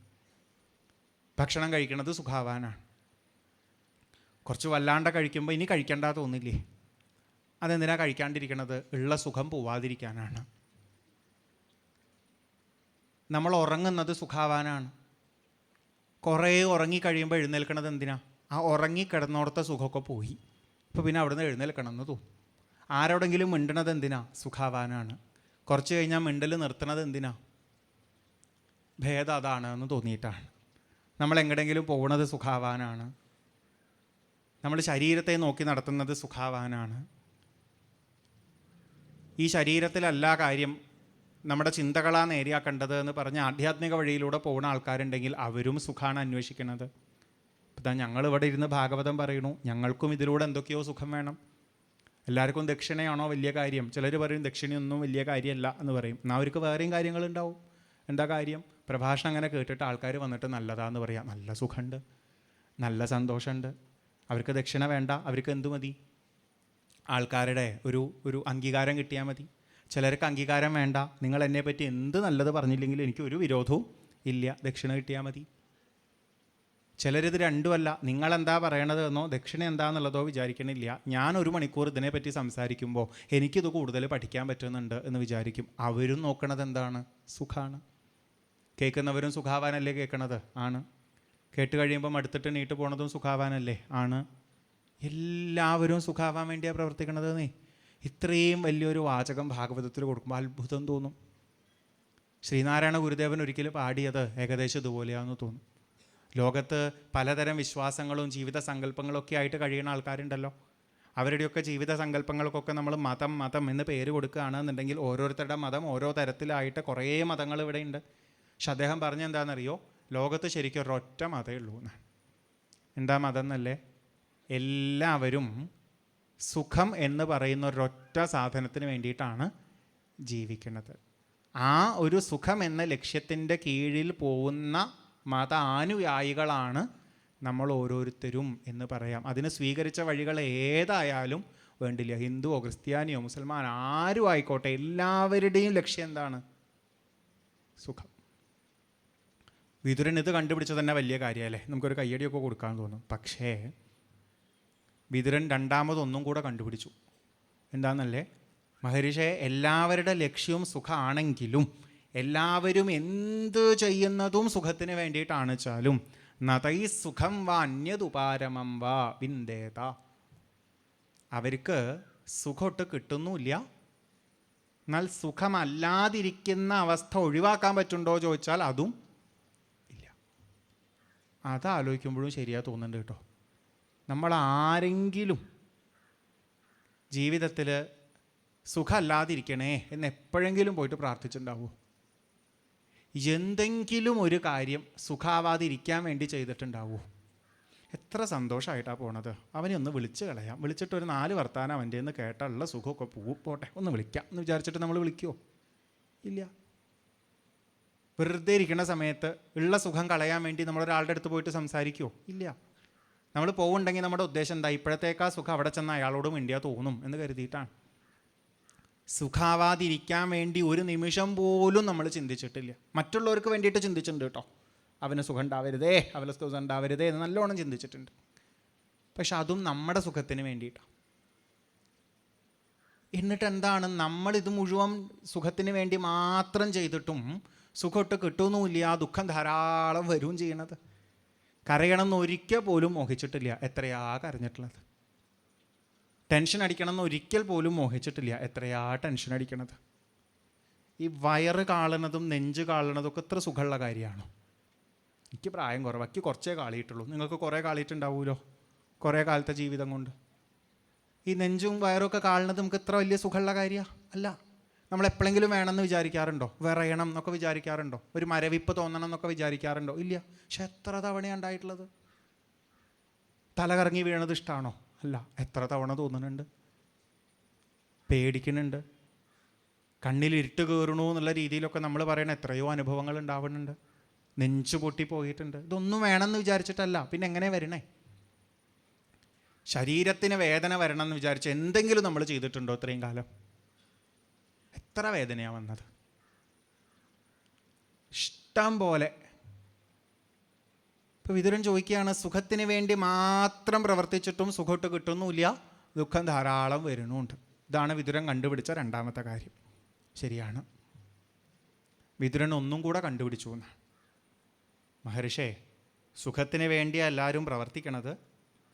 ഭക്ഷണം കഴിക്കുന്നത് സുഖാവാനാണ്. കുറച്ച് വല്ലാണ്ട് കഴിക്കുമ്പോൾ ഇനി കഴിക്കണ്ട തോന്നില്ലേ? അതെന്തിനാ കഴിക്കാണ്ടിരിക്കണത്? ഉള്ള സുഖം പോവാതിരിക്കാനാണ്. നമ്മൾ ഉറങ്ങുന്നത് സുഖാവാനാണ്. കുറേ ഉറങ്ങിക്കഴിയുമ്പോൾ എഴുന്നേൽക്കണത് എന്തിനാ? ആ ഉറങ്ങിക്കിടന്നോടത്തെ സുഖമൊക്കെ പോയി. ഇപ്പോൾ പിന്നെ അവിടെ നിന്ന് എഴുന്നേൽക്കണം എന്ന് തോന്നും. ആരോടെങ്കിലും മിണ്ടണത് എന്തിനാ? സുഖാവാനാണ്. കുറച്ച് കഴിഞ്ഞാൽ മിണ്ടൽ നിർത്തണത് എന്തിനാ? ഭേദം അതാണ് എന്ന് തോന്നിയിട്ടാണ്. നമ്മൾ എങ്ങടെങ്കിലും പോകുന്നത് സുഖാവാനാണ്. നമ്മൾ ശരീരത്തെ നോക്കി നടത്തുന്നത് സുഖാവാനാണ്. ഈ ശരീരത്തിലല്ല കാര്യം, നമ്മുടെ ചിന്തകളാ നേരെയാക്കേണ്ടത് എന്ന് പറഞ്ഞ് ആധ്യാത്മിക വഴിയിലൂടെ പോകുന്ന ആൾക്കാരുണ്ടെങ്കിൽ അവരും സുഖമാണ് അന്വേഷിക്കുന്നത്. ഇപ്പം ഞങ്ങളിവിടെ ഇരുന്ന് ഭാഗവതം പറയണു, ഞങ്ങൾക്കും ഇതിലൂടെ എന്തൊക്കെയോ സുഖം വേണം. എല്ലാവർക്കും ദക്ഷിണയാണോ വലിയ കാര്യം? ചിലർ പറയും ദക്ഷിണയൊന്നും വലിയ കാര്യമല്ല എന്ന് പറയും. എന്നാൽ അവർക്ക് വേറെയും കാര്യങ്ങളുണ്ടാവും. എന്താ കാര്യം? പ്രഭാഷണം അങ്ങനെ കേട്ടിട്ട് ആൾക്കാർ വന്നിട്ട് നല്ലതാന്ന് പറയാം, നല്ല സുഖമുണ്ട്, നല്ല സന്തോഷമുണ്ട്. അവർക്ക് ദക്ഷിണ വേണ്ട, അവർക്ക് എന്തു മതി? ആൾക്കാരുടെ ഒരു അംഗീകാരം കിട്ടിയാൽ മതി. ചിലർക്ക് അംഗീകാരം വേണ്ട, നിങ്ങൾ എന്നെപ്പറ്റി എന്ത് നല്ലത് പറഞ്ഞില്ലെങ്കിൽ എനിക്കൊരു വിരോധവും ഇല്ല, ദക്ഷിണ കിട്ടിയാൽ മതി. ചിലരിത് രണ്ടുമല്ല, നിങ്ങളെന്താ പറയണത് എന്നോ ദക്ഷിണ എന്താണെന്നുള്ളതോ വിചാരിക്കണില്ല. ഞാൻ 1 മണിക്കൂർ ഇതിനെപ്പറ്റി സംസാരിക്കുമ്പോൾ എനിക്കിത് കൂടുതൽ പഠിക്കാൻ പറ്റുന്നുണ്ട് എന്ന് വിചാരിക്കും. അവരും നോക്കണത് എന്താണ്? സുഖമാണ്. കേൾക്കുന്നവരും സുഖാവാനല്ലേ കേൾക്കണത്? ആണ്. കേട്ട് കഴിയുമ്പം അടുത്തിട്ട് നീട്ട് പോണതും സുഖാവാനല്ലേ? ആണ്. എല്ലാവരും സുഖാവാൻ വേണ്ടിയാണ് പ്രവർത്തിക്കണത്. ഇത്രയും വലിയൊരു വാചകം ഭാഗവതത്തിൽ കൊടുക്കുമ്പോൾ അത്ഭുതം തോന്നും. ശ്രീനാരായണ ഗുരുദേവൻ ഒരിക്കലും പാടിയത് ഏകദേശം ഇതുപോലെയാണെന്ന് തോന്നും. ലോകത്ത് പലതരം വിശ്വാസങ്ങളും ജീവിത സങ്കല്പങ്ങളൊക്കെ ആയിട്ട് കഴിയുന്ന ആൾക്കാരുണ്ടല്ലോ. അവരുടെയൊക്കെ ജീവിത സങ്കല്പങ്ങൾക്കൊക്കെ നമ്മൾ മതം എന്ന് പേര് കൊടുക്കുകയാണെന്നുണ്ടെങ്കിൽ ഓരോരുത്തരുടെ മതം ഓരോ തരത്തിലായിട്ട് കുറേ മതങ്ങൾ ഇവിടെയുണ്ട്. പക്ഷെ അദ്ദേഹം പറഞ്ഞെന്താണെന്നറിയോ? ലോകത്ത് ശരിക്കും ഒരൊറ്റ മതമേ ഉള്ളൂ എന്നാണ്. എന്താ മതം എന്നല്ലേ? എല്ലാവരും സുഖം എന്ന് പറയുന്ന ഒരൊറ്റ സാധനത്തിന് വേണ്ടിയിട്ടാണ് ജീവിക്കുന്നത്. ആ ഒരു സുഖം എന്ന ലക്ഷ്യത്തിൻ്റെ കീഴിൽ പോകുന്ന മതാനുയായികളാണ് നമ്മൾ ഓരോരുത്തരും എന്ന് പറയാം. അതിന് സ്വീകരിച്ച വഴികൾ ഏതായാലും വേണ്ടില്ല, ഹിന്ദുവോ ക്രിസ്ത്യാനിയോ മുസൽമാൻ ആരും ആയിക്കോട്ടെ, എല്ലാവരുടെയും ലക്ഷ്യം എന്താണ്? സുഖം. വിതുരൻ ഇത് കണ്ടുപിടിച്ചത് തന്നെ വലിയ കാര്യമല്ലേ? നമുക്കൊരു കയ്യടിയൊക്കെ കൊടുക്കാൻ തോന്നും. പക്ഷേ വിതുരൻ രണ്ടാമതൊന്നും കൂടെ കണ്ടുപിടിച്ചു. എന്താണെന്നല്ലേ? മഹർഷേ, എല്ലാവരുടെ ലക്ഷ്യവും സുഖമാണെങ്കിലും എല്ലാവരും എന്ത് ചെയ്യുന്നതും സുഖത്തിന് വേണ്ടിയിട്ടാണ് വെച്ചാലും നതൈ സുഖം വാ അന്യതുപാരമം വാ വിന്ദേത. അവർക്ക് സുഖമൊട്ട് കിട്ടുന്നുമില്ല. എന്നാൽ സുഖമല്ലാതിരിക്കുന്ന അവസ്ഥ ഒഴിവാക്കാൻ പറ്റുണ്ടോ ചോദിച്ചാൽ അതും ഇല്ല. അതാലോചിക്കുമ്പോഴും ശരിയാ തോന്നുന്നുണ്ട് കേട്ടോ. നമ്മൾ ആരെങ്കിലും ജീവിതത്തിൽ സുഖമല്ലാതിരിക്കണേ എന്ന് എപ്പോഴെങ്കിലും പോയിട്ട് പ്രാർത്ഥിച്ചിട്ടുണ്ടാവുമോ? എന്തെങ്കിലും ഒരു കാര്യം സുഖാവാതിരിക്കാൻ വേണ്ടി ചെയ്തിട്ടുണ്ടാവുമോ? എത്ര സന്തോഷമായിട്ടാണ് പോണത്. അവനെ ഒന്ന് വിളിച്ച് കളയാം, വിളിച്ചിട്ട് ഒരു 4 വർത്താനം അവൻ്റെ നിന്ന് കേട്ടുള്ള സുഖമൊക്കെ പോട്ടെ, ഒന്ന് വിളിക്കാം എന്ന് വിചാരിച്ചിട്ട് നമ്മൾ വിളിക്കുമോ? ഇല്ല. വെറുതെ ഇരിക്കുന്ന സമയത്ത് ഉള്ള സുഖം കളയാൻ വേണ്ടി നമ്മളൊരാളുടെ അടുത്ത് പോയിട്ട് സംസാരിക്കുമോ? ഇല്ല. നമ്മൾ പോകുന്നുണ്ടെങ്കിൽ നമ്മുടെ ഉദ്ദേശം എന്താ? ഇപ്പോഴത്തേക്കാ സുഖം അവിടെ ചെന്ന് അയാളോട് മിണ്ടിയാ തോന്നും എന്ന് കരുതിയിട്ടാണ്. സുഖാവാതിരിക്കാൻ വേണ്ടി ഒരു നിമിഷം പോലും നമ്മൾ ചിന്തിച്ചിട്ടില്ല. മറ്റുള്ളവർക്ക് വേണ്ടിയിട്ട് ചിന്തിച്ചിട്ടുണ്ട് കേട്ടോ, അവന് സുഖം ഉണ്ടാവരുതേ, അവന് സുഖം ഉണ്ടാവരുതേ എന്ന് നല്ലോണം ചിന്തിച്ചിട്ടുണ്ട്. പക്ഷെ അതും നമ്മുടെ സുഖത്തിന് വേണ്ടിയിട്ടാണ്. എന്നിട്ട് എന്താണ്, നമ്മളിത് മുഴുവൻ സുഖത്തിന് വേണ്ടി മാത്രം ചെയ്തിട്ടും സുഖമൊട്ട് കിട്ടുന്നുമില്ല, ദുഃഖം ധാരാളം വരും ചെയ്യണത്. കരയണം എന്ന് ഒരിക്കൽ പോലും മോഹിച്ചിട്ടില്ല, എത്രയാ കരഞ്ഞിട്ടുള്ളത്. ടെൻഷൻ അടിക്കണം എന്ന് ഒരിക്കൽ പോലും മോഹിച്ചിട്ടില്ല, എത്രയാ ടെൻഷൻ അടിക്കണത്. ഈ വയറ് കാളണതും നെഞ്ച് കാളണതും ഒക്കെ ഇത്ര സുഖമുള്ള കാര്യമാണോ? എനിക്ക് പ്രായം കുറവ്, എനിക്ക് കുറച്ചേ കാളിയിട്ടുള്ളൂ, നിങ്ങൾക്ക് കുറേ കാളിയിട്ടുണ്ടാവുമല്ലോ കുറേ കാലത്തെ ജീവിതം കൊണ്ട്. ഈ നെഞ്ചും വയറൊക്കെ കാളണത് നമുക്ക് ഇത്ര വലിയ സുഖമുള്ള കാര്യമാണ് അല്ല. നമ്മൾ എപ്പോഴെങ്കിലും വേണമെന്ന് വിചാരിക്കാറുണ്ടോ? വിറയണം എന്നൊക്കെ വിചാരിക്കാറുണ്ടോ? ഒരു മരവിപ്പ് തോന്നണം എന്നൊക്കെ വിചാരിക്കാറുണ്ടോ? ഇല്ല. പക്ഷെ എത്ര തവണയാണ് ഉണ്ടായിട്ടുള്ളത്? തല കറങ്ങി വീണത് ഇഷ്ടമാണോ? അല്ല. എത്ര തവണ തോന്നുന്നുണ്ട്, പേടിക്കുന്നുണ്ട്, കണ്ണിൽ ഇരുട്ട് കയറണു എന്നുള്ള രീതിയിലൊക്കെ നമ്മൾ പറയണ എത്രയോ അനുഭവങ്ങൾ ഉണ്ടാവുന്നുണ്ട്, നെഞ്ചു പൊട്ടി പോയിട്ടുണ്ട്. ഇതൊന്നും വേണമെന്ന് വിചാരിച്ചിട്ടല്ല, പിന്നെ എങ്ങനെ വരണേ? ശരീരത്തിന് വേദന വരണം എന്ന് വിചാരിച്ച് എന്തെങ്കിലും നമ്മൾ ചെയ്തിട്ടുണ്ടോ ഇത്രയും കാലം? എത്ര വേദനയാണ് വന്നത്? ഇഷ്ടം പോലെ. ഇപ്പോൾ വിതുരൻ ചോദിക്കുകയാണ്, സുഖത്തിന് വേണ്ടി മാത്രം പ്രവർത്തിച്ചിട്ടും സുഖമൊട്ട് കിട്ടുന്നുമില്ല, ദുഃഖം ധാരാളം വരുന്നുമുണ്ട്. ഇതാണ് വിതുരൻ കണ്ടുപിടിച്ച രണ്ടാമത്തെ കാര്യം. ശരിയാണ്. വിതുരൻ ഒന്നും കൂടെ കണ്ടുപിടിച്ചു എന്ന്. മഹർഷേ, സുഖത്തിന് വേണ്ടിയാണ് എല്ലാവരും പ്രവർത്തിക്കണത്,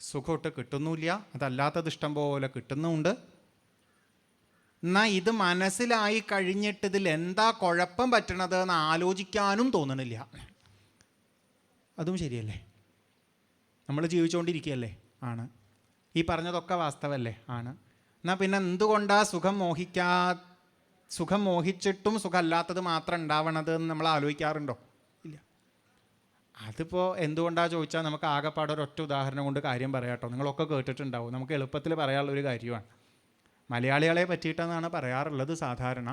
സുഖമൊട്ട് കിട്ടുന്നുമില്ല, അതല്ലാത്തത് ഇഷ്ടം പോലെ കിട്ടുന്നുമുണ്ട്. എന്നാൽ ഇത് മനസ്സിലായി കഴിഞ്ഞിട്ട് ഇതിൽ എന്താ കുഴപ്പം പറ്റണത് എന്ന് ആലോചിക്കാനും തോന്നണില്ല. അതും ശരിയല്ലേ? നമ്മൾ ജീവിച്ചുകൊണ്ടിരിക്കുകയല്ലേ? ആണ്. ഈ പറഞ്ഞതൊക്കെ വാസ്തവല്ലേ? ആണ്. എന്നാൽ പിന്നെ എന്തുകൊണ്ടാ സുഖം മോഹിച്ചിട്ടും സുഖമല്ലാത്തത് മാത്രം ഉണ്ടാവണത് എന്ന് നമ്മൾ ആലോചിക്കാറുണ്ടോ? ഇല്ല. അതിപ്പോൾ എന്തുകൊണ്ടാണ് ചോദിച്ചാൽ നമുക്ക് ആകെപ്പാടെ ഒരൊറ്റ ഉദാഹരണം കൊണ്ട് കാര്യം പറയാം കേട്ടോ. നിങ്ങളൊക്കെ കേട്ടിട്ടുണ്ടാവും, നമുക്ക് എളുപ്പത്തിൽ പറയാനുള്ളൊരു കാര്യമാണ്. മലയാളികളെ പറ്റിയിട്ടെന്നാണ് പറയാറുള്ളത് സാധാരണ.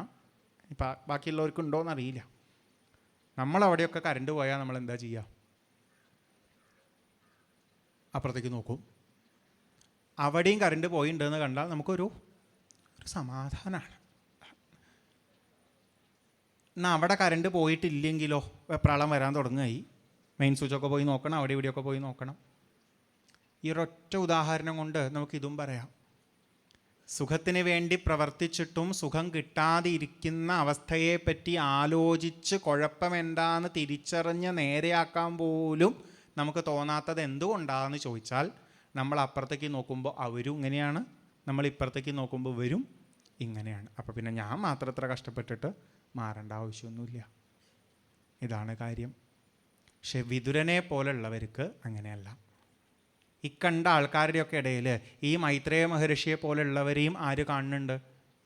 ഇപ്പം ബാക്കിയുള്ളവർക്കുണ്ടോ എന്നറിയില്ല. നമ്മളവിടെയൊക്കെ കറണ്ട് പോയാൽ നമ്മൾ എന്താ ചെയ്യുക? അപ്പുറത്തേക്ക് നോക്കും. അവിടെയും കറണ്ട് പോയിട്ടുണ്ടെന്ന് കണ്ടാൽ നമുക്കൊരു സമാധാനമാണ്. എന്നാൽ അവിടെ കറണ്ട് പോയിട്ടില്ലെങ്കിലോ വെപ്രാളം വരാൻ തുടങ്ങുകയായി. മെയിൻ സ്വിച്ചൊക്കെ പോയി നോക്കണം, അവിടെ ഇവിടെയൊക്കെ പോയി നോക്കണം. ഈ ഒരൊറ്റ ഉദാഹരണം കൊണ്ട് നമുക്കിതും പറയാം. സുഖത്തിന് വേണ്ടി പ്രവർത്തിച്ചിട്ടും സുഖം കിട്ടാതെ ഇരിക്കുന്ന അവസ്ഥയെപ്പറ്റി ആലോചിച്ച് കുഴപ്പമെന്താന്ന് തിരിച്ചറിഞ്ഞ് നേരെയാക്കാൻ പോലും നമുക്ക് തോന്നാത്തത് എന്തുകൊണ്ടാണെന്ന് ചോദിച്ചാൽ, നമ്മൾ അപ്പുറത്തേക്ക് നോക്കുമ്പോൾ അവരും ഇങ്ങനെയാണ്, നമ്മൾ ഇപ്പുറത്തേക്ക് നോക്കുമ്പോൾ ഇവരും ഇങ്ങനെയാണ്. അപ്പോൾ പിന്നെ ഞാൻ മാത്രം എത്ര കഷ്ടപ്പെട്ടിട്ട് മാറേണ്ട ആവശ്യമൊന്നുമില്ല. ഇതാണ് കാര്യം. പക്ഷെ വിതുരനെ പോലുള്ളവർക്ക് അങ്ങനെയല്ല. ഇക്കണ്ട ആൾക്കാരുടെയൊക്കെ ഇടയിൽ ഈ മൈത്രേയ മഹർഷിയെ പോലുള്ളവരെയും ആര് കാണുന്നുണ്ട്?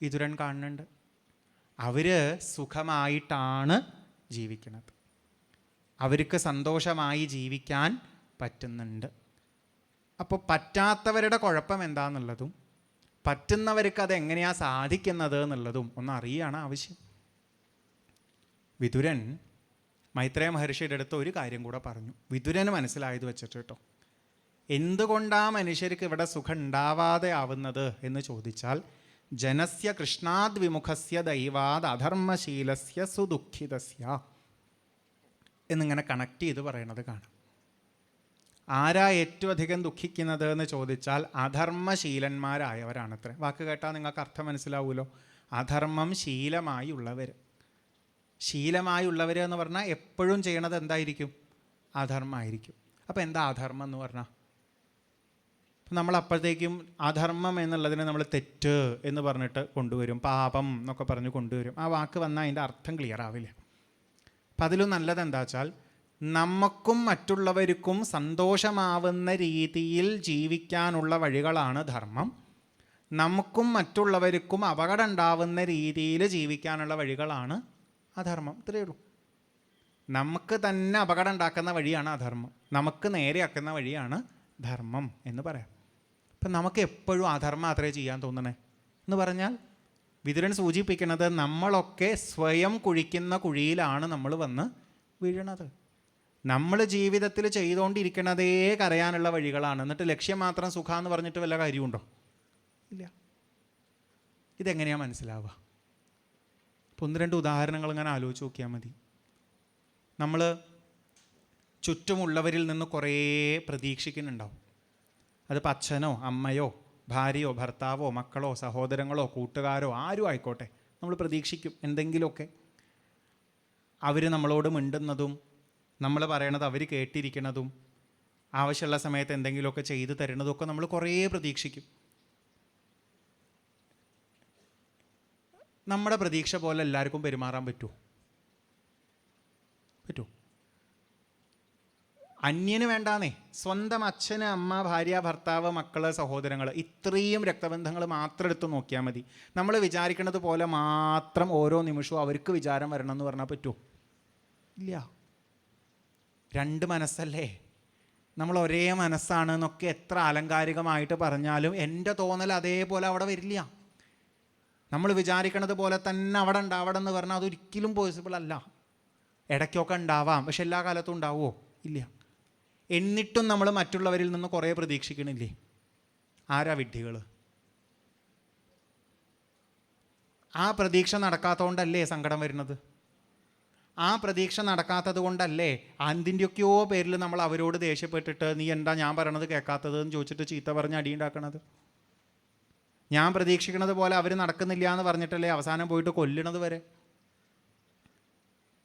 വിതുരൻ കാണുന്നുണ്ട്. അവർ സുഖമായിട്ടാണ് ജീവിക്കുന്നത്, അവർക്ക് സന്തോഷമായി ജീവിക്കാൻ പറ്റുന്നുണ്ട്. അപ്പോൾ പറ്റാത്തവരുടെ കുഴപ്പം എന്താണെന്നുള്ളതും പറ്റുന്നവർക്ക് അതെങ്ങനെയാണ് സാധിക്കുന്നത് എന്നുള്ളതും ഒന്ന് അറിയാണ് ആവശ്യം. വിതുരൻ മൈത്രേയ മഹർഷിയുടെ അടുത്ത് ഒരു കാര്യം കൂടെ പറഞ്ഞു. വിതുരന് മനസ്സിലായത് വെച്ചിട്ട് കേട്ടോ. എന്തുകൊണ്ടാണ് മനുഷ്യർക്ക് ഇവിടെ സുഖം ഉണ്ടാവാതെ ആവുന്നത് എന്ന് ചോദിച്ചാൽ, ജനസ്യ കൃഷ്ണാദ് വിമുഖസ്യ ദൈവാദ് അധർമ്മശീലസ്യ സുദുഃഖിതസ്യ എന്നിങ്ങനെ കണക്ട് ചെയ്ത് പറയണത് കാണാം. ആരാ ഏറ്റവും അധികം ദുഃഖിക്കുന്നത് എന്ന് ചോദിച്ചാൽ അധർമ്മശീലന്മാരായവരാണത്രേ. വാക്ക് കേട്ടാൽ നിങ്ങൾക്ക് അർത്ഥം മനസ്സിലാവുമല്ലോ. അധർമ്മം ശീലമായി ഉള്ളവർ. ശീലമായി ഉള്ളവർ എന്ന് പറഞ്ഞാൽ എപ്പോഴും ചെയ്യണത് എന്തായിരിക്കും? അധർമ്മമായിരിക്കും. അപ്പോൾ എന്താ അധർമ്മം എന്ന് പറഞ്ഞാൽ? നമ്മൾ അപ്പോഴത്തേക്കും അധർമ്മം എന്നുള്ളതിനെ നമ്മൾ തെറ്റ് എന്ന് പറഞ്ഞിട്ട് കൊണ്ടുവരും, പാപം എന്നൊക്കെ പറഞ്ഞ് കൊണ്ടുവരും. ആ വാക്ക് വന്നാൽ അതിൻ്റെ അർത്ഥം ക്ലിയർ ആവില്ല. അപ്പം അതിലും നല്ലത് എന്താ വെച്ചാൽ, നമുക്കും മറ്റുള്ളവർക്കും സന്തോഷമാവുന്ന രീതിയിൽ ജീവിക്കാനുള്ള വഴികളാണ് ധർമ്മം, നമുക്കും മറ്റുള്ളവർക്കും അപകടം ഉണ്ടാവുന്ന രീതിയിൽ ജീവിക്കാനുള്ള വഴികളാണ് അധർമ്മം. ഇത്രയേ ഉള്ളൂ. നമുക്ക് തന്നെ അപകടം ഉണ്ടാക്കുന്ന വഴിയാണ് അധർമ്മം, നമുക്ക് നേരെയാക്കുന്ന വഴിയാണ് ധർമ്മം എന്ന് പറയാം. അപ്പം നമുക്ക് എപ്പോഴും അധർമ്മം അത്രേ ചെയ്യാൻ തോന്നണേ എന്ന് പറഞ്ഞാൽ വിതുരൻ സൂചിപ്പിക്കുന്നത് നമ്മളൊക്കെ സ്വയം കുഴിക്കുന്ന കുഴിയിലാണ് നമ്മൾ വന്ന് വീഴണത്. നമ്മൾ ജീവിതത്തിൽ ചെയ്തുകൊണ്ടിരിക്കണതേ കരയാനുള്ള വഴികളാണ്. എന്നിട്ട് ലക്ഷ്യം മാത്രം സുഖമെന്ന് പറഞ്ഞിട്ട് വല്ല കാര്യമുണ്ടോ? ഇല്ല. ഇതെങ്ങനെയാണ് മനസ്സിലാവുക? ഇപ്പോൾ 1-2 ഉദാഹരണങ്ങൾ ഇങ്ങനെ ആലോചിച്ച് നോക്കിയാൽ മതി. നമ്മൾ ചുറ്റുമുള്ളവരിൽ നിന്ന് കുറേ പ്രതീക്ഷിക്കുന്നുണ്ടാവും. അതിപ്പോൾ അച്ഛനോ അമ്മയോ ഭാര്യയോ ഭർത്താവോ മക്കളോ സഹോദരങ്ങളോ കൂട്ടുകാരോ ആരും ആയിക്കോട്ടെ, നമ്മൾ പ്രതീക്ഷിക്കും എന്തെങ്കിലുമൊക്കെ. അവർ നമ്മളോട് മിണ്ടുന്നതും നമ്മൾ പറയണത് അവർ കേട്ടിരിക്കണതും ആവശ്യമുള്ള സമയത്ത് എന്തെങ്കിലുമൊക്കെ ചെയ്തു തരുന്നതും ഒക്കെ നമ്മൾ കുറേ പ്രതീക്ഷിക്കും. നമ്മുടെ പ്രതീക്ഷ പോലെ എല്ലാവർക്കും പെരുമാറാൻ പറ്റുമോ? അന്യന് വേണ്ടാന്നേ, സ്വന്തം അച്ഛന് അമ്മ ഭാര്യ ഭർത്താവ് മക്കള് സഹോദരങ്ങൾ, ഇത്രയും രക്തബന്ധങ്ങൾ മാത്രം എടുത്ത് നോക്കിയാൽ മതി. നമ്മൾ വിചാരിക്കുന്നത് പോലെ മാത്രം ഓരോ നിമിഷവും അവർക്ക് വിചാരം വരണം എന്ന് പറഞ്ഞാൽ പറ്റുമോ? ഇല്ല. 2 മനസ്സല്ലേ, നമ്മൾ ഒരേ മനസ്സാണ് എന്നൊക്കെ എത്ര ആലങ്കാരികമായിട്ട് പറഞ്ഞാലും എൻ്റെ തോന്നൽ അതേപോലെ അവിടെ വരില്ല. നമ്മൾ വിചാരിക്കണത് പോലെ തന്നെ അവിടെ ഉണ്ടാവണം എന്ന് പറഞ്ഞാൽ അതൊരിക്കലും പോസിബിൾ അല്ല. ഇടയ്ക്കൊക്കെ ഉണ്ടാവാം, പക്ഷെ എല്ലാ കാലത്തും ഉണ്ടാവുമോ? ഇല്ല. എന്നിട്ടും നമ്മൾ മറ്റുള്ളവരിൽ നിന്ന് കുറേ പ്രതീക്ഷിക്കണില്ലേ? ആരാ വിഡ്ഢികൾ? ആ പ്രതീക്ഷ നടക്കാത്തതുകൊണ്ടല്ലേ സങ്കടം വരുന്നത്? ആ പ്രതീക്ഷ നടക്കാത്തത് കൊണ്ടല്ലേ എന്തിൻ്റെയൊക്കെയോ പേരിൽ നമ്മൾ അവരോട് ദേഷ്യപ്പെട്ടിട്ട് നീ എന്താ ഞാൻ പറയണത് കേൾക്കാത്തത് എന്ന് ചോദിച്ചിട്ട് ചീത്ത പറഞ്ഞ് അടിയുണ്ടാക്കണത്? ഞാൻ പ്രതീക്ഷിക്കുന്നത് പോലെ അവർ നടക്കുന്നില്ല എന്ന് പറഞ്ഞിട്ടല്ലേ അവസാനം പോയിട്ട് കൊല്ലണത് വരെ.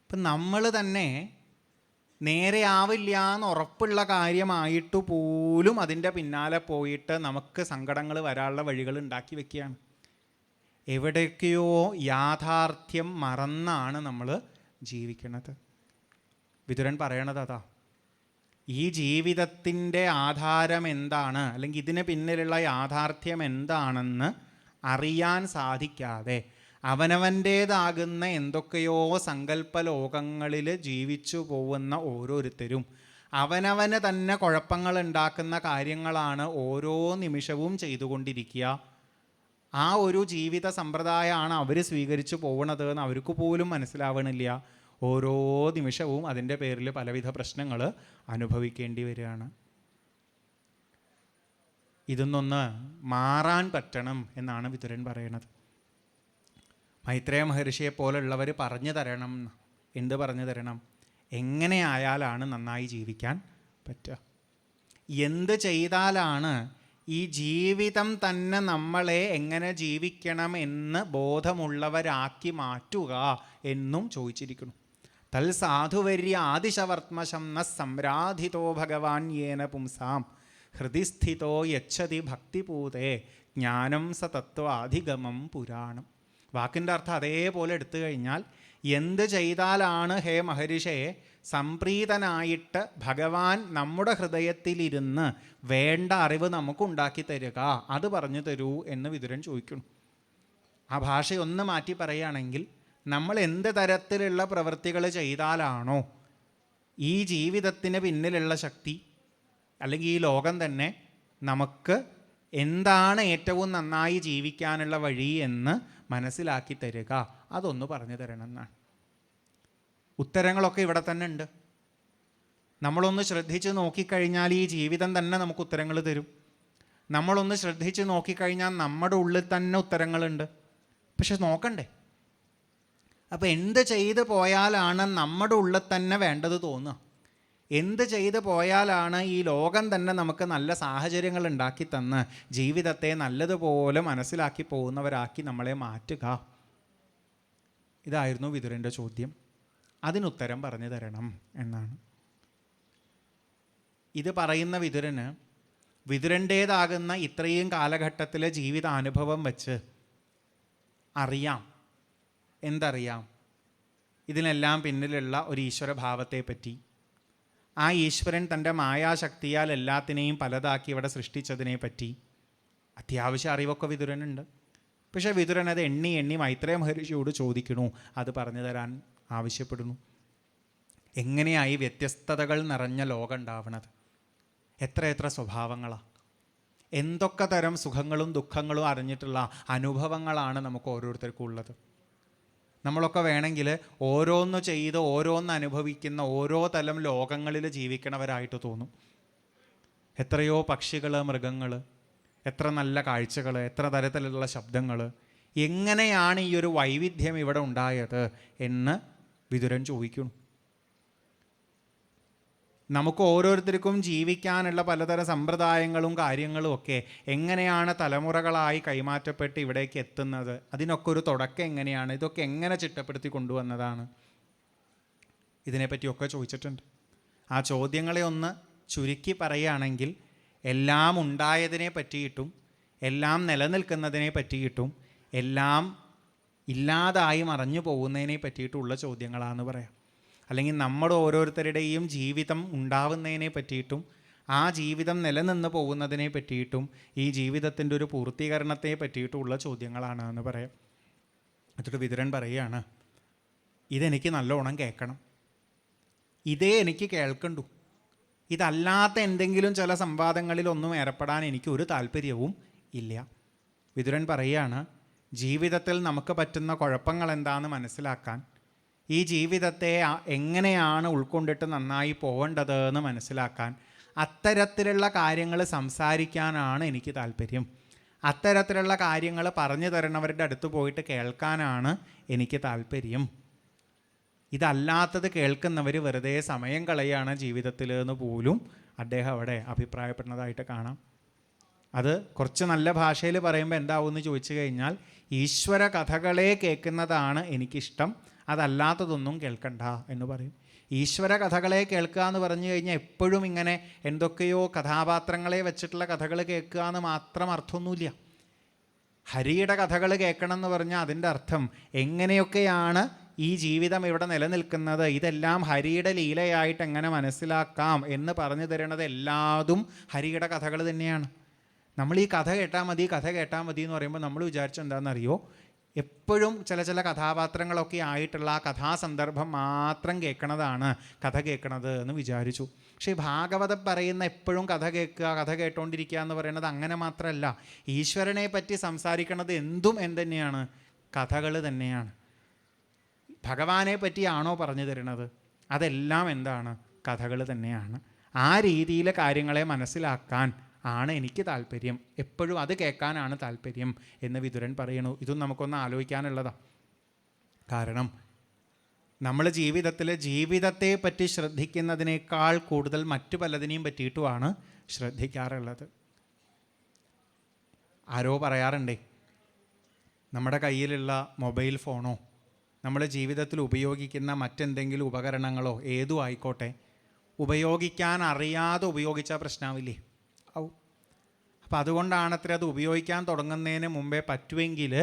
ഇപ്പം നമ്മൾ തന്നെ നേരെയാവില്ല എന്ന് ഉറപ്പുള്ള കാര്യമായിട്ട് പോലും അതിൻ്റെ പിന്നാലെ പോയിട്ട് നമുക്ക് സങ്കടങ്ങൾ വരാനുള്ള വഴികൾ ഉണ്ടാക്കി വെക്കുകയാണ്. എവിടേക്കെയോ യാഥാർത്ഥ്യം മറന്നാണ് നമ്മൾ ജീവിക്കുന്നത്. വിതുരൻ പറയണത് അതാ, ഈ ജീവിതത്തിൻ്റെ ആധാരം എന്താണ്, അല്ലെങ്കിൽ ഇതിന് പിന്നിലുള്ള യാഥാർത്ഥ്യം എന്താണെന്ന് അറിയാൻ സാധിക്കാതെ അവനവൻ്റേതാകുന്ന എന്തൊക്കെയോ സങ്കല്പ ലോകങ്ങളിൽ ജീവിച്ചു പോകുന്ന ഓരോരുത്തരും അവനവന് തന്നെ കുഴപ്പങ്ങൾ ഉണ്ടാക്കുന്ന കാര്യങ്ങളാണ് ഓരോ നിമിഷവും ചെയ്തുകൊണ്ടിരിക്കുക. ആ ഒരു ജീവിത സമ്പ്രദായമാണ് അവർ സ്വീകരിച്ചു പോകണത് എന്ന് അവർക്ക് പോലും മനസ്സിലാവണില്ല. ഓരോ നിമിഷവും അതിൻ്റെ പേരിൽ പലവിധ പ്രശ്നങ്ങൾ അനുഭവിക്കേണ്ടി വരികയാണ്. ഇതൊന്നൊന്ന് മാറാൻ പറ്റണം എന്നാണ് വിതുരൻ പറയണത്. മൈത്രേയ മഹർഷിയെ പോലുള്ളവർ പറഞ്ഞു തരണം. എന്ത് പറഞ്ഞു തരണം? എങ്ങനെ ആയാലാണ് നന്നായി ജീവിക്കാൻ പറ്റുക? എന്ത് ചെയ്താലാണ് ഈ ജീവിതം തന്നെ നമ്മളെ എങ്ങനെ ജീവിക്കണം എന്ന് ബോധമുള്ളവരാക്കി മാറ്റുക എന്നും ചോദിച്ചിരിക്കുന്നു. തൽ സാധുവര്യ ആദിശവർമ്മശം ന സംരാധിതോ ഭഗവാൻ യേന പുംസാം ഹൃദിസ്ഥിതോ യച്ഛതി ഭക്തിപൂതേ ജ്ഞാനം സ തത്വാധിഗമം പുരാണം. വാക്കിൻ്റെ അർത്ഥം അതേപോലെ എടുത്തു കഴിഞ്ഞാൽ എന്ത് ചെയ്താലാണ് ഹേ മഹർഷിയെ സംപ്രീതനായിട്ട് ഭഗവാൻ നമ്മുടെ ഹൃദയത്തിലിരുന്ന് വേണ്ട അറിവ് നമുക്കുണ്ടാക്കി തരിക, അത് പറഞ്ഞു തരൂ എന്ന് വിതുരൻ ചോദിക്കുന്നു. ആ ഭാഷയൊന്ന് മാറ്റി പറയുകയാണെങ്കിൽ നമ്മൾ എന്ത് തരത്തിലുള്ള പ്രവൃത്തികൾ ചെയ്താലാണോ ഈ ജീവിതത്തിന് പിന്നിലുള്ള ശക്തി അല്ലെങ്കിൽ ഈ ലോകം തന്നെ നമുക്ക് എന്താണ് ഏറ്റവും നന്നായി ജീവിക്കാനുള്ള വഴി എന്ന് മനസ്സിലാക്കി തരിക, അതൊന്ന് പറഞ്ഞു തരണം എന്നാണ്. ഉത്തരങ്ങളൊക്കെ ഇവിടെ തന്നെ ഉണ്ട്. നമ്മളൊന്ന് ശ്രദ്ധിച്ച് നോക്കിക്കഴിഞ്ഞാൽ ഈ ജീവിതം തന്നെ നമുക്ക് ഉത്തരങ്ങൾ തരും. നമ്മളൊന്ന് ശ്രദ്ധിച്ച് നോക്കിക്കഴിഞ്ഞാൽ നമ്മുടെ ഉള്ളിൽ തന്നെ ഉത്തരങ്ങളുണ്ട്. പക്ഷെ നോക്കണ്ടേ? അപ്പോൾ എന്ത് ചെയ്ത് പോയാലാണ് നമ്മുടെ ഉള്ളിൽ തന്നെ വേണ്ടത് തോന്നുക? എന്ത് ചെയ്ത് പോയാലാണ് ഈ ലോകം തന്നെ നമുക്ക് നല്ല സാഹചര്യങ്ങൾ ഉണ്ടാക്കി തന്ന് ജീവിതത്തെ നല്ലതുപോലെ മനസ്സിലാക്കി പോകുന്നവരാക്കി നമ്മളെ മാറ്റുക? ഇതായിരുന്നു വിതുരൻ്റെ ചോദ്യം. അതിനുത്തരം പറഞ്ഞു തരണം എന്നാണ്. ഇത് പറയുന്ന വിതുരൻ്റേതാകുന്ന ഇത്രയും കാലഘട്ടത്തിലെ ജീവിതാനുഭവം വെച്ച് അറിയാം. എന്തറിയാം? ഇതിനെല്ലാം പിന്നിലുള്ള ഒരു ഈശ്വരഭാവത്തെപ്പറ്റി, ആ ഈശ്വരൻ തൻ്റെ മായാശക്തിയാൽ എല്ലാത്തിനെയും പലതാക്കി ഇവിടെ സൃഷ്ടിച്ചതിനെ പറ്റി അത്യാവശ്യം അറിവൊക്കെ വിതുരനുണ്ട്. പക്ഷേ വിതുരൻ അത് എണ്ണി എണ്ണി മൈത്രേയ മഹർഷിയോട് ചോദിക്കണു, അത് പറഞ്ഞു തരാൻ ആവശ്യപ്പെടുന്നു. എങ്ങനെയായി വ്യത്യസ്തതകൾ നിറഞ്ഞ ലോകം ഉണ്ടാവണത്? എത്ര സ്വഭാവങ്ങളാണ്, എന്തൊക്കെ തരം സുഖങ്ങളും ദുഃഖങ്ങളും അറിഞ്ഞിട്ടുള്ള അനുഭവങ്ങളാണ് നമുക്ക് ഓരോരുത്തർക്കും ഉള്ളത്. നമ്മളൊക്കെ വേണമെങ്കിൽ ഓരോന്ന് ചെയ്ത് ഓരോന്ന് അനുഭവിക്കുന്ന ഓരോ തരം ലോകങ്ങളിൽ ജീവിക്കണവരായിട്ട് തോന്നും. എത്രയോ പക്ഷികൾ, മൃഗങ്ങൾ, എത്ര നല്ല കാഴ്ചകൾ, എത്ര തരത്തിലുള്ള ശബ്ദങ്ങൾ, എങ്ങനെയാണ് ഈ ഒരു വൈവിധ്യം ഇവിടെ ഉണ്ടായത് എന്ന് വിതുരൻ ചോദിക്കുന്നു. നമുക്ക് ഓരോരുത്തർക്കും ജീവിക്കാനുള്ള പലതരം സമ്പ്രദായങ്ങളും കാര്യങ്ങളും ഒക്കെ എങ്ങനെയാണ് തലമുറകളായി കൈമാറ്റപ്പെട്ട് ഇവിടേക്ക് എത്തുന്നത്, അതിനൊക്കെ ഒരു തുടക്കം എങ്ങനെയാണ്, ഇതൊക്കെ എങ്ങനെ ചിട്ടപ്പെടുത്തി കൊണ്ടുവന്നതാണ്, ഇതിനെപ്പറ്റിയൊക്കെ ചോദിച്ചിട്ടുണ്ട്. ആ ചോദ്യങ്ങളെ ഒന്ന് ചുരുക്കി പറയുകയാണെങ്കിൽ, എല്ലാം ഉണ്ടായതിനെ പറ്റിയിട്ടും എല്ലാം നിലനിൽക്കുന്നതിനെ പറ്റിയിട്ടും എല്ലാം ഇല്ലാതായി മറഞ്ഞു പോകുന്നതിനെ പറ്റിയിട്ടുള്ള ചോദ്യങ്ങളാണെന്ന് പറയാം. അല്ലെങ്കിൽ നമ്മുടെ ഓരോരുത്തരുടെയും ജീവിതം ഉണ്ടാവുന്നതിനെ പറ്റിയിട്ടും ആ ജീവിതം നിലനിന്ന് പോകുന്നതിനെ പറ്റിയിട്ടും ഈ ജീവിതത്തിൻ്റെ ഒരു പൂർത്തീകരണത്തെ പറ്റിയിട്ടുള്ള ചോദ്യങ്ങളാണ് എന്ന് പറയാം. എന്നിട്ട് വിതുരൻ പറയുകയാണ്, ഇതെനിക്ക് നല്ലോണം കേൾക്കണം, ഇതേ എനിക്ക് കേൾക്കണ്ടു, ഇതല്ലാത്ത എന്തെങ്കിലും ചില സംവാദങ്ങളിലൊന്നും ഏർപ്പെടാൻ എനിക്ക് ഒരു താല്പര്യവും ഇല്ല. വിതുരൻ പറയുകയാണ്, ജീവിതത്തിൽ നമുക്ക് പറ്റുന്ന കുഴപ്പങ്ങൾ എന്താണെന്ന് മനസ്സിലാക്കാൻ, ഈ ജീവിതത്തെ എങ്ങനെയാണ് ഉൾക്കൊണ്ടിട്ട് നന്നായി പോകേണ്ടത് എന്ന് മനസ്സിലാക്കാൻ, അത്തരത്തിലുള്ള കാര്യങ്ങൾ സംസാരിക്കാനാണ് എനിക്ക് താല്പര്യം. അത്തരത്തിലുള്ള കാര്യങ്ങൾ പറഞ്ഞു തരുന്നവരുടെ അടുത്ത് പോയിട്ട് കേൾക്കാനാണ് എനിക്ക് താല്പര്യം. ഇതല്ലാത്തത് കേൾക്കുന്നവർ വെറുതെ സമയം കളയാണ് ജീവിതത്തിൽ എന്ന് പോലും അദ്ദേഹം അവിടെ അഭിപ്രായപ്പെടുന്നതായിട്ട് കാണാം. അത് കുറച്ച് നല്ല ഭാഷയിൽ പറയുമ്പോൾ എന്താവുമെന്ന് ചോദിച്ചു കഴിഞ്ഞാൽ, ഈശ്വര കഥകളെ കേൾക്കുന്നതാണ് എനിക്കിഷ്ടം, അതല്ലാത്തതൊന്നും കേൾക്കണ്ട എന്ന് പറയും. ഈശ്വര കഥകളെ കേൾക്കുക എന്ന് പറഞ്ഞു കഴിഞ്ഞാൽ എപ്പോഴും ഇങ്ങനെ എന്തൊക്കെയോ കഥാപാത്രങ്ങളെ വെച്ചിട്ടുള്ള കഥകൾ കേൾക്കുക എന്ന് മാത്രം അർത്ഥമൊന്നുമില്ല. ഹരിയുടെ കഥകൾ കേൾക്കണം എന്ന് പറഞ്ഞാൽ അതിൻ്റെ അർത്ഥം എങ്ങനെയൊക്കെയാണ് ഈ ജീവിതം ഇവിടെ നിലനിൽക്കുന്നത്, ഇതെല്ലാം ഹരിയുടെ ലീലയായിട്ട് എങ്ങനെ മനസ്സിലാക്കാം എന്ന് പറഞ്ഞു തരുന്നത് എല്ലാതും ഹരിയുടെ കഥകൾ തന്നെയാണ്. നമ്മൾ ഈ കഥ കേട്ടാൽ മതി, കഥ കേട്ടാൽ മതി എന്ന് പറയുമ്പോൾ നമ്മൾ വിചാരിച്ചെന്താണെന്നറിയോ, എപ്പോഴും ചില കഥാപാത്രങ്ങളൊക്കെ ആയിട്ടുള്ള ആ കഥാസന്ദർഭം മാത്രം കേൾക്കണതാണ് കഥ കേൾക്കണത് എന്ന് വിചാരിച്ചു. പക്ഷേ ഭാഗവതം പറയുന്ന എപ്പോഴും കഥ കേൾക്കുക, കഥ കേട്ടോണ്ടിരിക്കുക എന്ന് പറയുന്നത് അങ്ങനെ മാത്രമല്ല. ഈശ്വരനെ പറ്റി സംസാരിക്കണത് എന്തും എന്തുതന്നെയാണ്, കഥകൾ തന്നെയാണ്. ഭഗവാനെ പറ്റിയാണോ പറഞ്ഞു തരുന്നത്, അതെല്ലാം എന്താണ്, കഥകൾ തന്നെയാണ്. ആ രീതിയിൽ കാര്യങ്ങളെ മനസ്സിലാക്കാൻ ആണ് എനിക്ക് താല്പര്യം, എപ്പോഴും അത് കേൾക്കാനാണ് താല്പര്യം എന്ന് വിതുരൻ പറയണു. ഇതും നമുക്കൊന്ന് ആലോചിക്കാനുള്ളതാണ്. കാരണം നമ്മൾ ജീവിതത്തെ പറ്റി ശ്രദ്ധിക്കുന്നതിനേക്കാൾ കൂടുതൽ മറ്റു പലതിനെയും പറ്റിയിട്ടുമാണ് ശ്രദ്ധിക്കാറുള്ളത്. ആരോ പറയാറുണ്ടേ, നമ്മുടെ കയ്യിലുള്ള മൊബൈൽ ഫോണോ നമ്മൾ ജീവിതത്തിൽ ഉപയോഗിക്കുന്ന മറ്റെന്തെങ്കിലും ഉപകരണങ്ങളോ ഏതും ആയിക്കോട്ടെ, ഉപയോഗിക്കാൻ അറിയാതെ ഉപയോഗിച്ച പ്രശ്നമില്ലേ ആവും. അപ്പം അതുകൊണ്ടാണത്ര അത് ഉപയോഗിക്കാൻ തുടങ്ങുന്നതിന് മുമ്പേ പറ്റുമെങ്കിൽ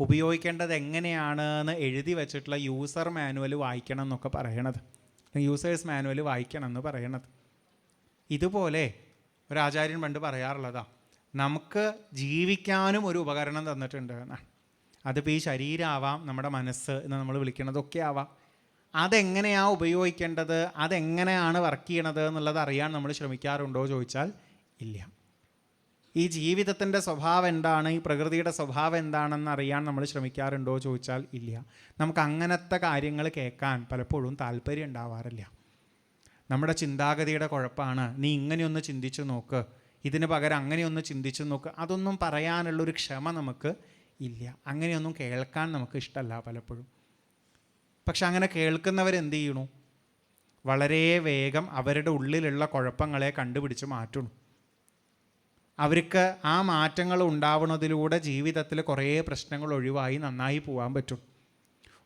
ഉപയോഗിക്കേണ്ടത് എങ്ങനെയാണെന്ന് എഴുതി വെച്ചിട്ടുള്ള യൂസർ മാനുവൽ വായിക്കണം എന്നൊക്കെ പറയണത്, യൂസേഴ്സ് മാനുവൽ വായിക്കണം എന്ന് പറയണത്. ഇതുപോലെ ഒരാചാര്യൻ പണ്ട് പറയാറുള്ളതാണ്, നമുക്ക് ജീവിക്കാനും ഒരു ഉപകരണം തന്നിട്ടുണ്ട് എന്നാണ്. അതിപ്പോൾ ഈ ശരീരമാവാം, നമ്മുടെ മനസ്സ് എന്ന് നമ്മൾ വിളിക്കുന്നതൊക്കെ ആവാം. അതെങ്ങനെയാണ് ഉപയോഗിക്കേണ്ടത്, അതെങ്ങനെയാണ് വർക്ക് ചെയ്യണത് എന്നുള്ളത് അറിയാൻ നമ്മൾ ശ്രമിക്കാറുണ്ടോ ചോദിച്ചാൽ ഇല്ല. ഈ ജീവിതത്തിൻ്റെ സ്വഭാവം എന്താണ്, ഈ പ്രകൃതിയുടെ സ്വഭാവം എന്താണെന്ന് അറിയാൻ നമ്മൾ ശ്രമിക്കാറുണ്ടോ ചോദിച്ചാൽ ഇല്ല. നമുക്ക് അങ്ങനത്തെ കാര്യങ്ങൾ കേൾക്കാൻ പലപ്പോഴും താല്പര്യം ഉണ്ടാവാറില്ല. നമ്മുടെ ചിന്താഗതിയുടെ കുഴപ്പമാണ്. നീ ഇങ്ങനെയൊന്ന് ചിന്തിച്ചു നോക്ക്, ഇതിന് പകരം അങ്ങനെയൊന്ന് ചിന്തിച്ചു നോക്ക്, അതൊന്നും പറയാനുള്ളൊരു ക്ഷമ നമുക്ക് ഇല്ല. അങ്ങനെയൊന്നും കേൾക്കാൻ നമുക്ക് ഇഷ്ടമല്ല പലപ്പോഴും. പക്ഷെ അങ്ങനെ കേൾക്കുന്നവരെന്ത് ചെയ്യണു, വളരെ വേഗം അവരുടെ ഉള്ളിലുള്ള കുഴപ്പങ്ങളെ കണ്ടുപിടിച്ച് മാറ്റണം. അവർക്ക് ആ മാറ്റങ്ങൾ ഉണ്ടാവുന്നതിലൂടെ ജീവിതത്തിൽ കുറേ പ്രശ്നങ്ങൾ ഒഴിവായി നന്നായി പോകാൻ പറ്റും.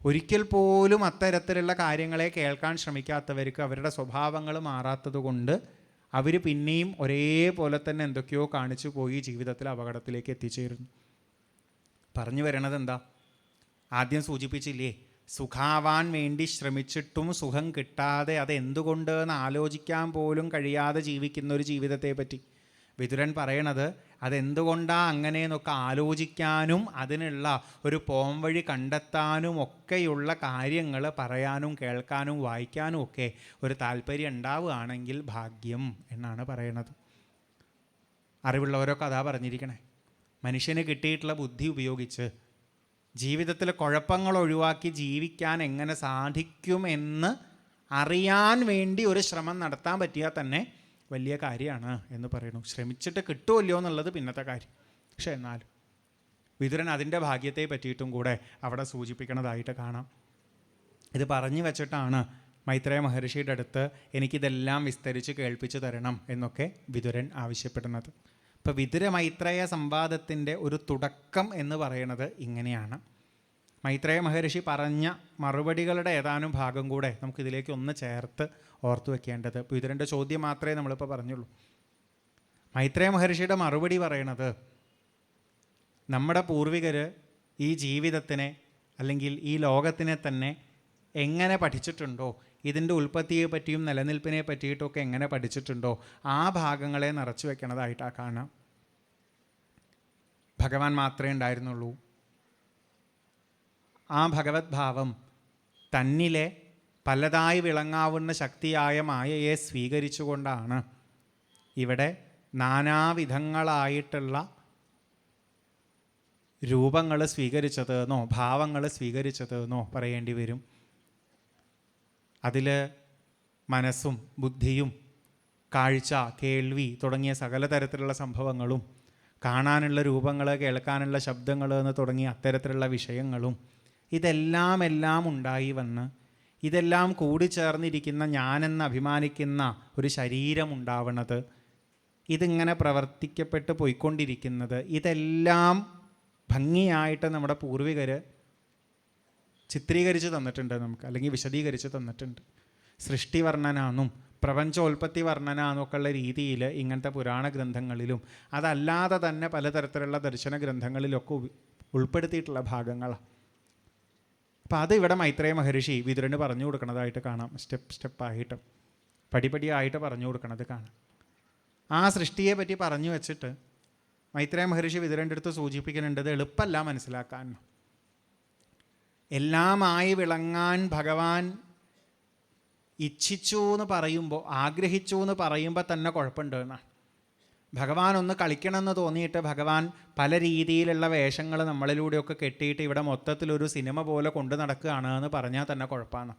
ഒരിക്കൽ പോലും അത്തരത്തിലുള്ള കാര്യങ്ങളെ കേൾക്കാൻ ശ്രമിക്കാത്തവർക്ക് അവരുടെ സ്വഭാവങ്ങൾ മാറാത്തത് കൊണ്ട് അവർ പിന്നെയും ഒരേപോലെ തന്നെ എന്തൊക്കെയോ കാണിച്ചു പോയി ജീവിതത്തിൽ അപകടത്തിലേക്ക് എത്തിച്ചേരുന്നു. പറഞ്ഞു വരണത് എന്താ, ആദ്യം സൂചിപ്പിച്ചില്ലേ, സുഖാവാൻ വേണ്ടി ശ്രമിച്ചിട്ടും സുഖം കിട്ടാതെ അതെന്തുകൊണ്ട് എന്ന് ആലോചിക്കാൻ പോലും കഴിയാതെ ജീവിക്കുന്ന ഒരു ജീവിതത്തെ പറ്റി വിതുരൻ പറയണത്, അതെന്തുകൊണ്ടാണ് അങ്ങനെയെന്നൊക്കെ ആലോചിക്കാനും അതിനുള്ള ഒരു പോംവഴി കണ്ടെത്താനും ഒക്കെയുള്ള കാര്യങ്ങൾ പറയാനും കേൾക്കാനും വായിക്കാനും ഒക്കെ ഒരു താല്പര്യം ഉണ്ടാവുകയാണെങ്കിൽ ഭാഗ്യം എന്നാണ് പറയണത്. അറിവുള്ളവരൊക്കെ അതാ പറഞ്ഞിരിക്കണേ. മനുഷ്യന് കിട്ടിയിട്ടുള്ള ബുദ്ധി ഉപയോഗിച്ച് ജീവിതത്തിലെ കുഴപ്പങ്ങൾ ഒഴിവാക്കി ജീവിക്കാൻ എങ്ങനെ സാധിക്കുമെന്ന് അറിയാൻ വേണ്ടി ഒരു ശ്രമം നടത്താൻ പറ്റിയാൽ തന്നെ വലിയ കാര്യമാണ് എന്ന് പറയുന്നു. ശ്രമിച്ചിട്ട് കിട്ടുമല്ലോ എന്നുള്ളത് പിന്നത്തെ കാര്യം. പക്ഷെ എന്നാലും വിതുരൻ അതിൻ്റെ ഭാഗ്യത്തെ പറ്റിയിട്ടും കൂടെ അവിടെ സൂചിപ്പിക്കുന്നതായിട്ട് കാണാം. ഇത് പറഞ്ഞു വച്ചിട്ടാണ് മൈത്രേയ മഹർഷിയുടെ അടുത്ത് എനിക്കിതെല്ലാം വിസ്തരിച്ച് കേൾപ്പിച്ചു തരണം എന്നൊക്കെ വിതുരൻ ആവശ്യപ്പെടുന്നത്. ഇപ്പോൾ വിതുര മൈത്രേയ സംവാദത്തിൻ്റെ ഒരു തുടക്കം എന്ന് പറയുന്നത് ഇങ്ങനെയാണ്. മൈത്രേയ മഹർഷി പറഞ്ഞ മറുപടികളുടെ ഏതാനും ഭാഗം കൂടെ നമുക്കിതിലേക്ക് ഒന്ന് ചേർത്ത് ഓർത്തു വെക്കേണ്ടത്. വിതുരൻ്റെ ചോദ്യം മാത്രമേ നമ്മളിപ്പോൾ പറഞ്ഞുള്ളൂ. മൈത്രേയ മഹർഷിയുടെ മറുപടി പറയണത്, നമ്മുടെ പൂർവികർ ഈ ജീവിതത്തിനെ അല്ലെങ്കിൽ ഈ ലോകത്തിനെ തന്നെ എങ്ങനെ പഠിച്ചിട്ടുണ്ടോ, ഇതിൻ്റെ ഉൽപ്പത്തിയെ പറ്റിയും നിലനിൽപ്പിനെ പറ്റിയിട്ടൊക്കെ എങ്ങനെ പഠിച്ചിട്ടുണ്ടോ ആ ഭാഗങ്ങളെ നിറച്ചു വെക്കണതായിട്ടാണ് കാണാം. ഭഗവാൻ മാത്രമേ ഉണ്ടായിരുന്നുള്ളൂ. ആ ഭഗവത് ഭാവം തന്നിലെ പലതായി വിളങ്ങാവുന്ന ശക്തിയായ മായയെ സ്വീകരിച്ചുകൊണ്ടാണ് ഇവിടെ നാനാവിധങ്ങളായിട്ടുള്ള രൂപങ്ങൾ സ്വീകരിച്ചതെന്നോ ഭാവങ്ങൾ സ്വീകരിച്ചതെന്നോ പറയേണ്ടി വരും. അതിൽ മനസ്സും ബുദ്ധിയും കാഴ്ച, കേൾവി തുടങ്ങിയ സകല തരത്തിലുള്ള സംഭവങ്ങളും, കാണാനുള്ള രൂപങ്ങൾ, കേൾക്കാനുള്ള ശബ്ദങ്ങൾ എന്ന് തുടങ്ങിയ അത്തരത്തിലുള്ള വിഷയങ്ങളും ഇതെല്ലാം ഉണ്ടായി വന്ന് ഇതെല്ലാം കൂടിച്ചേർന്നിരിക്കുന്ന ഞാനെന്ന് അഭിമാനിക്കുന്ന ഒരു ശരീരം ഉണ്ടാവണത്, ഇതിങ്ങനെ പ്രവർത്തിക്കപ്പെട്ട് പോയിക്കൊണ്ടിരിക്കുന്നത്, ഇതെല്ലാം ഭംഗിയായിട്ട് നമ്മുടെ പൂർവികർ ചിത്രീകരിച്ച് തന്നിട്ടുണ്ട് നമുക്ക്, അല്ലെങ്കിൽ വിശദീകരിച്ച് തന്നിട്ടുണ്ട്. സൃഷ്ടി വർണ്ണനാന്നും പ്രപഞ്ചോൽപ്പത്തി വർണ്ണനാന്നൊക്കെ ഉള്ള രീതിയിൽ ഇങ്ങനത്തെ പുരാണ ഗ്രന്ഥങ്ങളിലും അതല്ലാതെ തന്നെ പലതരത്തിലുള്ള ദർശന ഗ്രന്ഥങ്ങളിലൊക്കെ ഉൾപ്പെടുത്തിയിട്ടുള്ള ഭാഗങ്ങളാണ്. അപ്പോൾ അത് ഇവിടെ മൈത്രേയ മഹർഷി വിതുരന് പറഞ്ഞു കൊടുക്കുന്നതായിട്ട് കാണാം. സ്റ്റെപ്പായിട്ട് പടിപടിയായിട്ട് പറഞ്ഞു കൊടുക്കണത് കാണാം. ആ സൃഷ്ടിയെ പറ്റി പറഞ്ഞു വെച്ചിട്ട് മൈത്രേയ മഹർഷി വിതുരൻ്റെ അടുത്ത് സൂചിപ്പിക്കുന്നുണ്ട്, ഇത് എളുപ്പമല്ല മനസ്സിലാക്കാൻ. എല്ലാമായി വിളങ്ങാൻ ഭഗവാൻ ഇച്ഛിച്ചു എന്ന് പറയുമ്പോൾ, ആഗ്രഹിച്ചു എന്ന് പറയുമ്പോൾ തന്നെ കുഴപ്പമുണ്ട് എന്നാണ്. ഭഗവാൻ ഒന്ന് കളിക്കണമെന്ന് തോന്നിയിട്ട് ഭഗവാൻ പല രീതിയിലുള്ള വേഷങ്ങൾ നമ്മളിലൂടെയൊക്കെ കെട്ടിയിട്ട് ഇവിടെ മൊത്തത്തിലൊരു സിനിമ പോലെ കൊണ്ടു നടക്കുകയാണ് എന്ന് പറഞ്ഞാൽ തന്നെ കുഴപ്പമാണ്.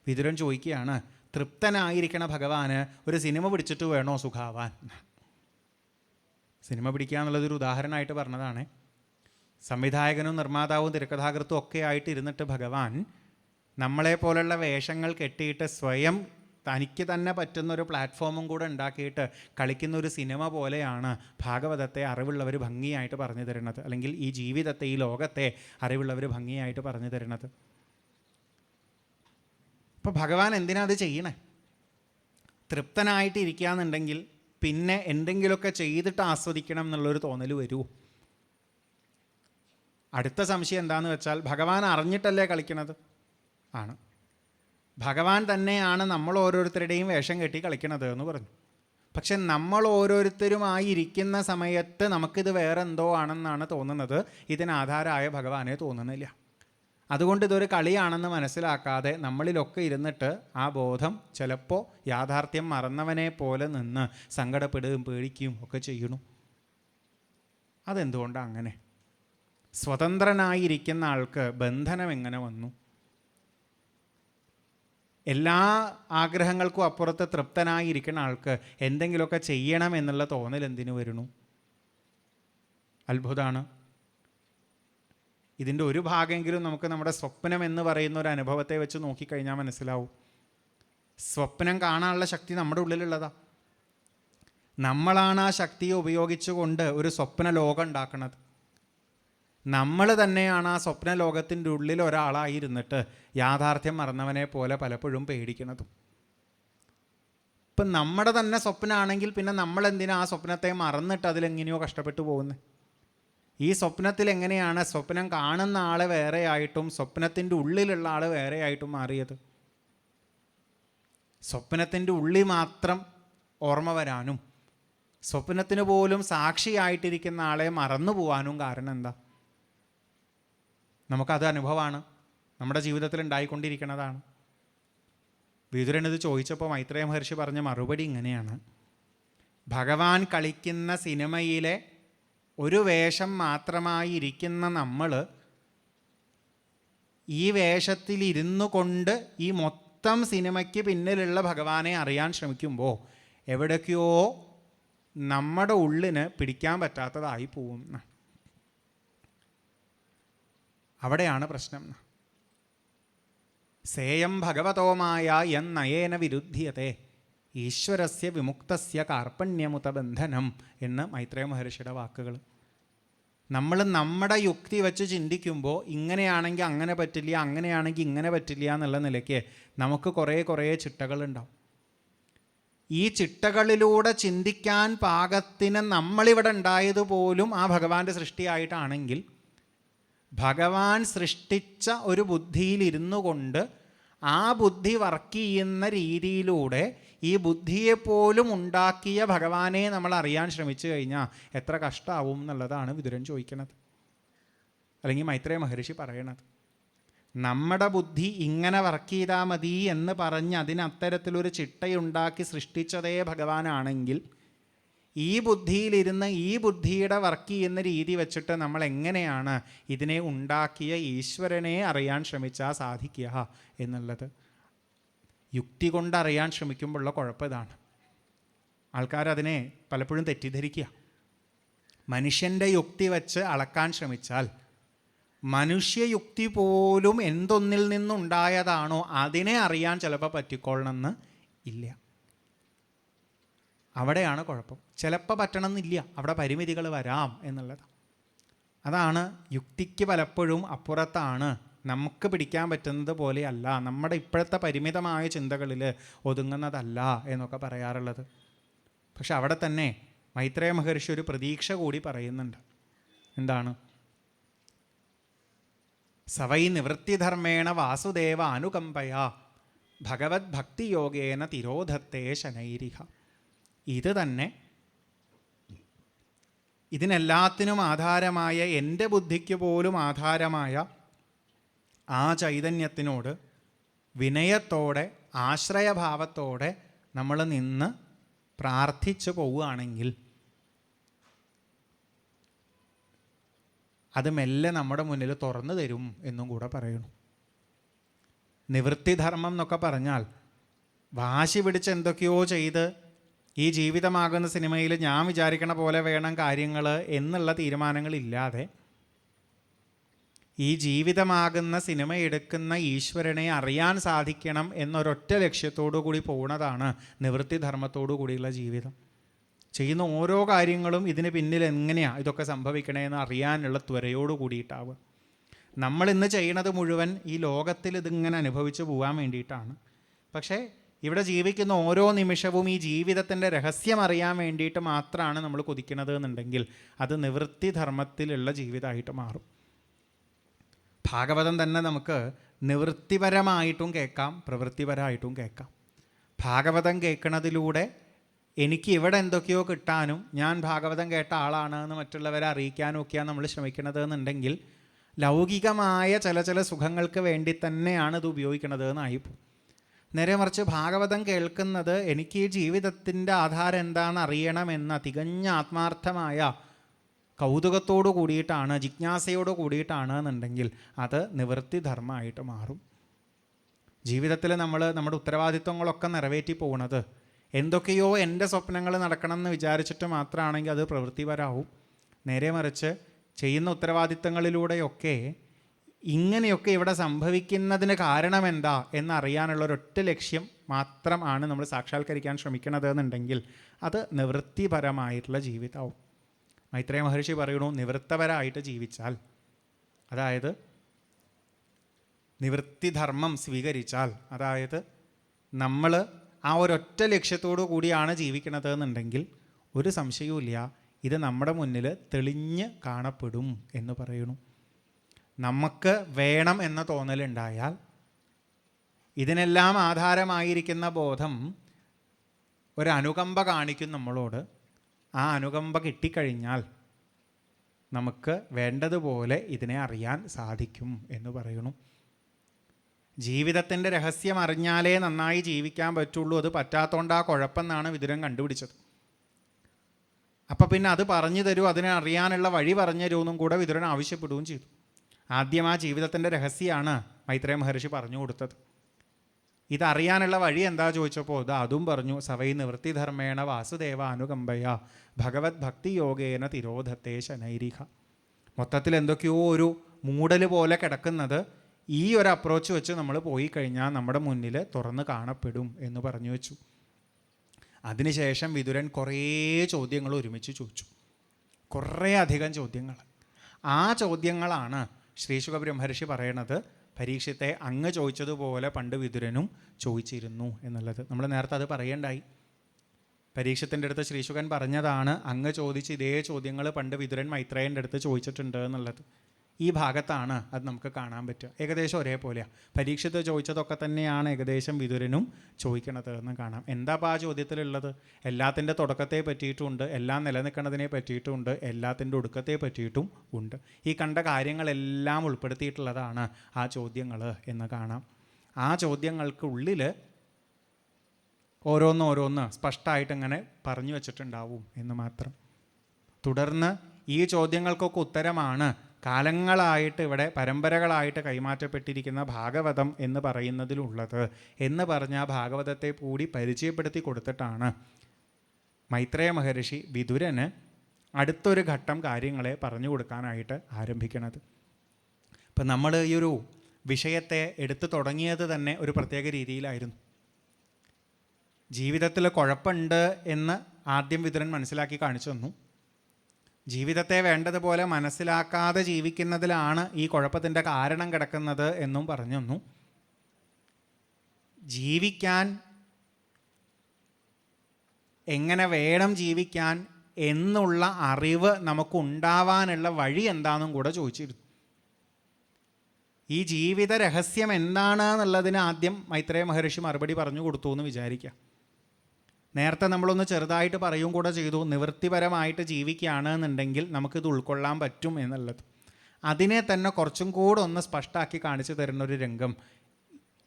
വിതുരൻ ചോദിക്കുകയാണ്, തൃപ്തനായിരിക്കണ ഭഗവാന് ഒരു സിനിമ പിടിച്ചിട്ട് വേണോ സുഖാവാൻ? സിനിമ പിടിക്കുക എന്നുള്ളതൊരു ഉദാഹരണമായിട്ട് പറഞ്ഞതാണ്. സംവിധായകനും നിർമ്മാതാവും തിരക്കഥാകൃത്തും ഒക്കെ ആയിട്ട് ഇരുന്നിട്ട് ഭഗവാൻ നമ്മളെപ്പോലുള്ള വേഷങ്ങൾ കെട്ടിയിട്ട് സ്വയം തനിക്ക് തന്നെ പറ്റുന്നൊരു പ്ലാറ്റ്ഫോമും കൂടെ ഉണ്ടാക്കിയിട്ട് കളിക്കുന്നൊരു സിനിമ പോലെയാണ് ഭാഗവതത്തെ അറിവുള്ളവർ ഭംഗിയായിട്ട് പറഞ്ഞു തരുന്നത്, അല്ലെങ്കിൽ ഈ ജീവിതത്തെ, ഈ ലോകത്തെ അറിവുള്ളവർ ഭംഗിയായിട്ട് പറഞ്ഞു തരുന്നത്. അപ്പോൾ ഭഗവാൻ എന്തിനാ അത് ചെയ്യണേ? തൃപ്തനായിട്ട് ഇരിക്കുകയെന്നുണ്ടെങ്കിൽ പിന്നെ എന്തെങ്കിലുമൊക്കെ ചെയ്തിട്ട് ആസ്വദിക്കണം എന്നുള്ളൊരു തോന്നൽ വരുമോ? അടുത്ത സംശയം എന്താണെന്ന് വെച്ചാൽ, ഭഗവാൻ അറിഞ്ഞിട്ടല്ലേ കളിക്കണത്? ആണ്. ഭഗവാൻ തന്നെയാണ് നമ്മൾ ഓരോരുത്തരുടെയും വേഷം കെട്ടി കളിക്കണത് എന്ന് പറഞ്ഞു. പക്ഷെ നമ്മൾ ഓരോരുത്തരുമായി ഇരിക്കുന്ന സമയത്ത് നമുക്കിത് വേറെ എന്തോ ആണെന്നാണ് തോന്നുന്നത്, ഇതിനാധാരമായ ഭഗവാനെ തോന്നുന്നില്ല. അതുകൊണ്ട് ഇതൊരു കളിയാണെന്ന് മനസ്സിലാക്കാതെ നമ്മളിലൊക്കെ ഇരുന്നിട്ട് ആ ബോധം ചിലപ്പോൾ യാഥാർത്ഥ്യം മറന്നവനെ പോലെ നിന്ന് സങ്കടപ്പെടുകയും പേടിക്കുകയും ഒക്കെ ചെയ്യണു. അതെന്തുകൊണ്ടാണ് അങ്ങനെ? സ്വതന്ത്രനായിരിക്കുന്ന ആൾക്ക് ബന്ധനം എങ്ങനെ വന്നു? എല്ലാ ആഗ്രഹങ്ങൾക്കും അപ്പുറത്ത് തൃപ്തനായിരിക്കുന്ന ആൾക്ക് എന്തെങ്കിലുമൊക്കെ ചെയ്യണം എന്നുള്ള തോന്നൽ എന്തിനു വരുന്നു? അത്ഭുതമാണ്. ഇതിൻ്റെ ഒരു ഭാഗമെങ്കിലും നമുക്ക് നമ്മുടെ സ്വപ്നം എന്ന് പറയുന്ന ഒരു അനുഭവത്തെ വെച്ച് നോക്കിക്കഴിഞ്ഞാൽ മനസ്സിലാവും. സ്വപ്നം കാണാനുള്ള ശക്തി നമ്മുടെ ഉള്ളിലുള്ളതാ. നമ്മളാണ് ആ ശക്തിയെ ഉപയോഗിച്ചുകൊണ്ട് ഒരു സ്വപ്ന ലോകം ഉണ്ടാക്കുന്നത്. നമ്മൾ തന്നെയാണ് ആ സ്വപ്ന ലോകത്തിൻ്റെ ഉള്ളിൽ ഒരാളായിരുന്നിട്ട് യാഥാർത്ഥ്യം മറന്നവനെ പോലെ പലപ്പോഴും പേടിക്കുന്നതും. ഇപ്പം നമ്മുടെ തന്നെ സ്വപ്നമാണെങ്കിൽ പിന്നെ നമ്മളെന്തിനാ ആ സ്വപ്നത്തെ മറന്നിട്ട് അതിലെങ്ങനെയോ കഷ്ടപ്പെട്ടു പോകുന്നത്? ഈ സ്വപ്നത്തിൽ എങ്ങനെയാണ് സ്വപ്നം കാണുന്ന ആൾ വേറെയായിട്ടും സ്വപ്നത്തിൻ്റെ ഉള്ളിലുള്ള ആൾ വേറെയായിട്ടും മാറിയത്? സ്വപ്നത്തിൻ്റെ ഉള്ളിൽ മാത്രം ഓർമ്മ വരാനും സ്വപ്നത്തിന് പോലും സാക്ഷിയായിട്ടിരിക്കുന്ന ആളെ മറന്നു പോകാനും കാരണം എന്താ? നമുക്കത് അനുഭവമാണ്, നമ്മുടെ ജീവിതത്തിൽ ഉണ്ടായിക്കൊണ്ടിരിക്കുന്നതാണ്. വിതുരനിത് ചോദിച്ചപ്പോൾ മൈത്രേയ മഹർഷി പറഞ്ഞ മറുപടി ഇങ്ങനെയാണ്, ഭഗവാൻ കളിക്കുന്ന സിനിമയിലെ ഒരു വേഷം മാത്രമായി ഇരിക്കുന്ന നമ്മൾ ഈ വേഷത്തിലിരുന്നു കൊണ്ട് ഈ മൊത്തം സിനിമയ്ക്ക് പിന്നിലുള്ള ഭഗവാനെ അറിയാൻ ശ്രമിക്കുമ്പോൾ എവിടേക്കോ നമ്മുടെ ഉള്ളിന് പിടിക്കാൻ പറ്റാത്തതായി പോവും. അവിടെയാണ് പ്രശ്നം. സേയം ഭഗവതോമായ എന്നയേന വിരുദ്ധ്യത്തെ ഈശ്വരസ്യ വിമുക്തസ്യ കാർപ്പണ്യമുത ബന്ധനം എന്ന് മൈത്രേയ മഹർഷിയുടെ വാക്കുകൾ. നമ്മൾ നമ്മുടെ യുക്തി വെച്ച് ചിന്തിക്കുമ്പോൾ ഇങ്ങനെയാണെങ്കിൽ അങ്ങനെ പറ്റില്ല, അങ്ങനെയാണെങ്കിൽ ഇങ്ങനെ പറ്റില്ല എന്നുള്ള നിലയ്ക്ക് നമുക്ക് കുറേ ചിട്ടകളുണ്ടാവും. ഈ ചിട്ടകളിലൂടെ ചിന്തിക്കാൻ പാകത്തിന് നമ്മളിവിടെ ഉണ്ടായതുപോലും ആ ഭഗവാന്റെ സൃഷ്ടിയായിട്ടാണെങ്കിൽ ഭഗവാൻ സൃഷ്ടിച്ച ഒരു ബുദ്ധിയിലിരുന്നു കൊണ്ട് ആ ബുദ്ധി വർക്ക് ചെയ്യുന്ന രീതിയിലൂടെ ഈ ബുദ്ധിയെപ്പോലും ഉണ്ടാക്കിയ ഭഗവാനെ നമ്മൾ അറിയാൻ ശ്രമിച്ചു കഴിഞ്ഞാൽ എത്ര കഷ്ടമാവും എന്നുള്ളതാണ് വിതുരൻ ചോദിക്കുന്നത്, അല്ലെങ്കിൽ മൈത്രേയ മഹർഷി പറയണത്. നമ്മുടെ ബുദ്ധി ഇങ്ങനെ വർക്ക് ചെയ്താൽ മതി എന്ന് പറഞ്ഞ് അതിനത്തരത്തിലൊരു ചിട്ടയുണ്ടാക്കി സൃഷ്ടിച്ചതേ ഭഗവാനാണെങ്കിൽ ഈ ബുദ്ധിയിലിരുന്ന് ഈ ബുദ്ധിയുടെ വർക്ക് ചെയ്യുന്ന രീതി വെച്ചിട്ട് നമ്മൾ എങ്ങനെയാണ് ഇതിനെ ഉണ്ടാക്കിയ ഈശ്വരനെ അറിയാൻ ശ്രമിച്ചാൽ സാധിക്കുക എന്നുള്ളത്. യുക്തി കൊണ്ടറിയാൻ ശ്രമിക്കുമ്പോഴുള്ള കുഴപ്പം ഇതാണ്. ആൾക്കാരതിനെ പലപ്പോഴും തെറ്റിദ്ധരിക്കുക. മനുഷ്യൻ്റെ യുക്തി വെച്ച് അളക്കാൻ ശ്രമിച്ചാൽ മനുഷ്യയുക്തി പോലും എന്തൊന്നിൽ നിന്നുണ്ടായതാണോ അതിനെ അറിയാൻ ചിലപ്പോൾ പറ്റിക്കൊള്ളണമെന്ന് ഇല്ല. അവിടെയാണ് കുഴപ്പം. ചിലപ്പോൾ പറ്റണമെന്നില്ല, അവിടെ പരിമിതികൾ വരാം എന്നുള്ളത്. അതാണ് യുക്തിക്ക് പലപ്പോഴും അപ്പുറത്താണ്, നമുക്ക് പിടിക്കാൻ പറ്റുന്നത് പോലെയല്ല, നമ്മുടെ ഇപ്പോഴത്തെ പരിമിതമായ ചിന്തകളിൽ ഒതുങ്ങുന്നതല്ല എന്നൊക്കെ പറയാറുള്ളത്. പക്ഷെ അവിടെ തന്നെ മൈത്രേയ മഹർഷി ഒരു പ്രതീക്ഷ കൂടി പറയുന്നുണ്ട്. എന്താണ്? സവൈ നിവൃത്തിധർമ്മേണ വാസുദേവ അനുകമ്പയാ ഭഗവത് ഭക്തിയോഗേന തിരോധത്തെ ശനൈരിഹ. ഇത് തന്നെ ഇതിനെല്ലാത്തിനും ആധാരമായ, എൻ്റെ ബുദ്ധിക്ക് പോലും ആധാരമായ ആ ചൈതന്യത്തിനോട് വിനയത്തോടെ ആശ്രയഭാവത്തോടെ നമ്മൾ നിന്ന് പ്രാർത്ഥിച്ചു പോവുകയാണെങ്കിൽ അത് മെല്ലെ നമ്മുടെ മുന്നിൽ തുറന്നു തരും എന്നും കൂടെ പറയണു. നിവൃത്തിധർമ്മം എന്നൊക്കെ പറഞ്ഞാൽ വാശി പിടിച്ച് എന്തൊക്കെയോ ചെയ്ത് ഈ ജീവിതമാകുന്ന സിനിമയിൽ ഞാൻ വിചാരിക്കണ പോലെ വേണം കാര്യങ്ങൾ എന്നുള്ള തീരുമാനങ്ങളില്ലാതെ ഈ ജീവിതമാകുന്ന സിനിമ എടുക്കുന്ന ഈശ്വരനെ അറിയാൻ സാധിക്കണം എന്നൊരൊറ്റ ലക്ഷ്യത്തോടു കൂടി പോകുന്നതാണ് നിവൃത്തിധർമ്മത്തോടു കൂടിയുള്ള ജീവിതം. ചെയ്യുന്ന ഓരോ കാര്യങ്ങളും ഇതിന് പിന്നിൽ എങ്ങനെയാണ് ഇതൊക്കെ സംഭവിക്കണേന്ന് അറിയാനുള്ള ത്വരയോട് കൂടിയിട്ടാവുക. നമ്മളിന്ന് ചെയ്യണത് മുഴുവൻ ഈ ലോകത്തിൽ ഇതിങ്ങനെ അനുഭവിച്ചു പോകാൻ വേണ്ടിയിട്ടാണ്. പക്ഷേ ഇവിടെ ജീവിക്കുന്ന ഓരോ നിമിഷവും ഈ ജീവിതത്തിൻ്റെ രഹസ്യം അറിയാൻ വേണ്ടിയിട്ട് മാത്രമാണ് നമ്മൾ കൊതിക്കുന്നത് എന്നുണ്ടെങ്കിൽ അത് നിവൃത്തിധർമ്മത്തിലുള്ള ജീവിതമായിട്ട് മാറും. ഭാഗവതം തന്നെ നമുക്ക് നിവൃത്തിപരമായിട്ടും കേൾക്കാം, പ്രവൃത്തിപരമായിട്ടും കേൾക്കാം. ഭാഗവതം കേൾക്കുന്നതിലൂടെ എനിക്ക് ഇവിടെ എന്തൊക്കെയോ കിട്ടാനും ഞാൻ ഭാഗവതം കേട്ട ആളാണ് എന്ന് മറ്റുള്ളവരെ അറിയിക്കാനും ഒക്കെയാണ് നമ്മൾ ശ്രമിക്കുന്നത് എന്നുണ്ടെങ്കിൽ ലൗകികമായ ചില സുഖങ്ങൾക്ക് വേണ്ടി തന്നെയാണ് ഇത് ഉപയോഗിക്കുന്നത് എന്നായിപ്പോൾ. നേരെ മറിച്ച് ഭാഗവതം കേൾക്കുന്നത് എനിക്ക് ഈ ജീവിതത്തിൻ്റെ ആധാരം എന്താണെന്ന് അറിയണമെന്ന തികഞ്ഞ ആത്മാർത്ഥമായ കൗതുകത്തോടു കൂടിയിട്ടാണ്, ജിജ്ഞാസയോട് കൂടിയിട്ടാണ് എന്നുണ്ടെങ്കിൽ അത് നിവൃത്തിധർമ്മമായിട്ട് മാറും. ജീവിതത്തിൽ നമ്മൾ നമ്മുടെ ഉത്തരവാദിത്വങ്ങളൊക്കെ നിറവേറ്റി പോകുന്നത് എന്തൊക്കെയോ എൻ്റെ സ്വപ്നങ്ങൾ നടക്കണം എന്ന് വിചാരിച്ചിട്ട് മാത്രമാണെങ്കിൽ അത് പ്രവൃത്തിപരമാവും. നേരെ മറിച്ച് ചെയ്യുന്ന ഉത്തരവാദിത്തങ്ങളിലൂടെയൊക്കെ ഇങ്ങനെയൊക്കെ ഇവിടെ സംഭവിക്കുന്നതിന് കാരണം എന്താ എന്നറിയാനുള്ളൊരൊറ്റ ലക്ഷ്യം മാത്രമാണ് നമ്മൾ സാക്ഷാത്കരിക്കാൻ ശ്രമിക്കുന്നത് എന്നുണ്ടെങ്കിൽ അത് നിവൃത്തിപരമായിട്ടുള്ള ജീവിതമാവും. മൈത്രേയ മഹർഷി പറയണു, നിവൃത്തപരമായിട്ട് ജീവിച്ചാൽ, അതായത് നിവൃത്തിധർമ്മം സ്വീകരിച്ചാൽ, അതായത് നമ്മൾ ആ ഒരൊറ്റ ലക്ഷ്യത്തോടു കൂടിയാണ് ജീവിക്കുന്നത് എന്നുണ്ടെങ്കിൽ ഒരു സംശയവുമില്ല ഇത് നമ്മുടെ മുന്നിൽ തെളിഞ്ഞ് കാണപ്പെടും എന്ന് പറയുന്നു. നമുക്ക് വേണം എന്ന തോന്നലുണ്ടായാൽ ഇതിനെല്ലാം ആധാരമായിരിക്കുന്ന ബോധം ഒരനുകമ്പ കാണിക്കും നമ്മളോട്. ആ അനുകമ്പ കിട്ടിക്കഴിഞ്ഞാൽ നമുക്ക് വേണ്ടതുപോലെ ഇതിനെ അറിയാൻ സാധിക്കും എന്ന് പറയുന്നു. ജീവിതത്തിൻ്റെ രഹസ്യം അറിഞ്ഞാലേ നന്നായി ജീവിക്കാൻ പറ്റുള്ളൂ, അത് പറ്റാത്തോണ്ടാ കുഴപ്പമെന്നാണ് വിതുരൻ കണ്ടുപിടിച്ചത്. അപ്പം പിന്നെ അത് പറഞ്ഞു തരൂ, അതിനെ അറിയാനുള്ള വഴി പറഞ്ഞു തരുമെന്നും കൂടെ വിതുരൻ ആവശ്യപ്പെടുകയും ചെയ്തു. ആദ്യം ആ ജീവിതത്തിൻ്റെ രഹസ്യമാണ് മൈത്രേയ മഹർഷി പറഞ്ഞു കൊടുത്തത്. ഇതറിയാനുള്ള വഴി എന്താ ചോദിച്ചപ്പോൾ അതും പറഞ്ഞു. സവൈ നിവൃത്തിധർമ്മേണ വാസുദേവ അനുകമ്പയ ഭഗവത് ഭക്തി യോഗേന തിരോധത്തെ ശനൈരിഹ. മൊത്തത്തിൽ എന്തൊക്കെയോ ഒരു മൂടൽ പോലെ കിടക്കുന്നത് ഈ ഒരു അപ്രോച്ച് വെച്ച് നമ്മൾ പോയി കഴിഞ്ഞാൽ നമ്മുടെ മുന്നിൽ തുറന്ന് കാണപ്പെടും എന്ന് പറഞ്ഞു വെച്ചു. അതിനുശേഷം വിതുരൻ കുറേ ചോദ്യങ്ങൾ ഒരുമിച്ച് ചോദിച്ചു, കുറേ അധികം ചോദ്യങ്ങൾ. ആ ചോദ്യങ്ങളാണ് ശ്രീശുക ബ്രഹ്മർഷി പറയണത് പരീക്ഷത്തെ അങ്ങ് ചോദിച്ചതുപോലെ പണ്ട് വിതുരനും ചോദിച്ചിരുന്നു എന്നുള്ളത്. നമ്മൾ നേരത്തെ അത് പറയേണ്ടായി. പരീക്ഷത്തിൻ്റെ അടുത്ത് ശ്രീശുകൻ പറഞ്ഞതാണ് അങ്ങ് ചോദിച്ച് ഇതേ ചോദ്യങ്ങൾ പണ്ട് വിതുരൻ മൈത്രേയൻ്റെ അടുത്ത് ചോദിച്ചിട്ടുണ്ട് എന്നുള്ളത്. ഈ ഭാഗത്താണ് അത് നമുക്ക് കാണാൻ പറ്റുക. ഏകദേശം ഒരേപോലെയാണ്. പരീക്ഷത്ത് ചോദിച്ചതൊക്കെ തന്നെയാണ് ഏകദേശം വിതുരനും ചോദിക്കണത് എന്ന് കാണാം. എന്താ അപ്പോൾ ആ ചോദ്യത്തിലുള്ളത്? എല്ലാത്തിൻ്റെ തുടക്കത്തെ പറ്റിയിട്ടുമുണ്ട്, എല്ലാം നിലനിൽക്കുന്നതിനെ പറ്റിയിട്ടുമുണ്ട്, എല്ലാത്തിൻ്റെ ഒടുക്കത്തെ പറ്റിയിട്ടും ഉണ്ട്. ഈ കണ്ട കാര്യങ്ങളെല്ലാം ഉൾപ്പെടുത്തിയിട്ടുള്ളതാണ് ആ ചോദ്യങ്ങൾ എന്ന് കാണാം. ആ ചോദ്യങ്ങൾക്കുള്ളിൽ ഓരോന്ന് സ്പഷ്ടമായിട്ട് ഇങ്ങനെ പറഞ്ഞു വച്ചിട്ടുണ്ടാവും എന്ന് മാത്രം. തുടർന്ന് ഈ ചോദ്യങ്ങൾക്കൊക്കെ ഉത്തരമാണ് കാലങ്ങളായിട്ട് ഇവിടെ പരമ്പരകളായിട്ട് കൈമാറ്റപ്പെട്ടിരിക്കുന്ന ഭാഗവതം എന്ന് പറയുന്നതിലുള്ളത് എന്ന് പറഞ്ഞ ഭാഗവതത്തെ കൂടി പരിചയപ്പെടുത്തി കൊടുത്തിട്ടാണ് മൈത്രേയ മഹർഷി വിതുരന് അടുത്തൊരു ഘട്ടം കാര്യങ്ങളെ പറഞ്ഞു കൊടുക്കാനായിട്ട് ആരംഭിക്കുന്നത്. ഇപ്പം നമ്മൾ ഈ ഒരു വിഷയത്തെ എടുത്തു തുടങ്ങിയത് തന്നെ ഒരു പ്രത്യേക രീതിയിലായിരുന്നു. ജീവിതത്തിൽ കുഴപ്പമുണ്ട് എന്ന് ആദ്യം വിതുരൻ മനസ്സിലാക്കി കാണിച്ചു തന്നു. ജീവിതത്തെ വേണ്ടതുപോലെ മനസ്സിലാക്കാതെ ജീവിക്കുന്നതിലാണ് ഈ കുഴപ്പത്തിൻ്റെ കാരണം കിടക്കുന്നത് എന്നും പറഞ്ഞു തന്നു. ജീവിക്കാൻ എങ്ങനെ വേണം ജീവിക്കാൻ എന്നുള്ള അറിവ് നമുക്കുണ്ടാവാനുള്ള വഴി എന്താണെന്നും കൂടെ ചോദിച്ചിരുന്നു. ഈ ജീവിത രഹസ്യം എന്താണ് എന്നുള്ളതിന് ആദ്യം മൈത്രേയ മഹർഷി മറുപടി പറഞ്ഞു കൊടുത്തു എന്ന് വിചാരിക്കാം. നേരത്തെ നമ്മളൊന്ന് ചെറുതായിട്ട് പറയും കൂടെ ചെയ്തു, നിവൃത്തിപരമായിട്ട് ജീവിക്കുകയാണ് എന്നുണ്ടെങ്കിൽ നമുക്കിത് ഉൾക്കൊള്ളാൻ പറ്റും എന്നുള്ളത്. അതിനെ തന്നെ കുറച്ചും കൂടെ ഒന്ന് സ്പഷ്ടമാക്കി കാണിച്ചു തരുന്ന ഒരു രംഗം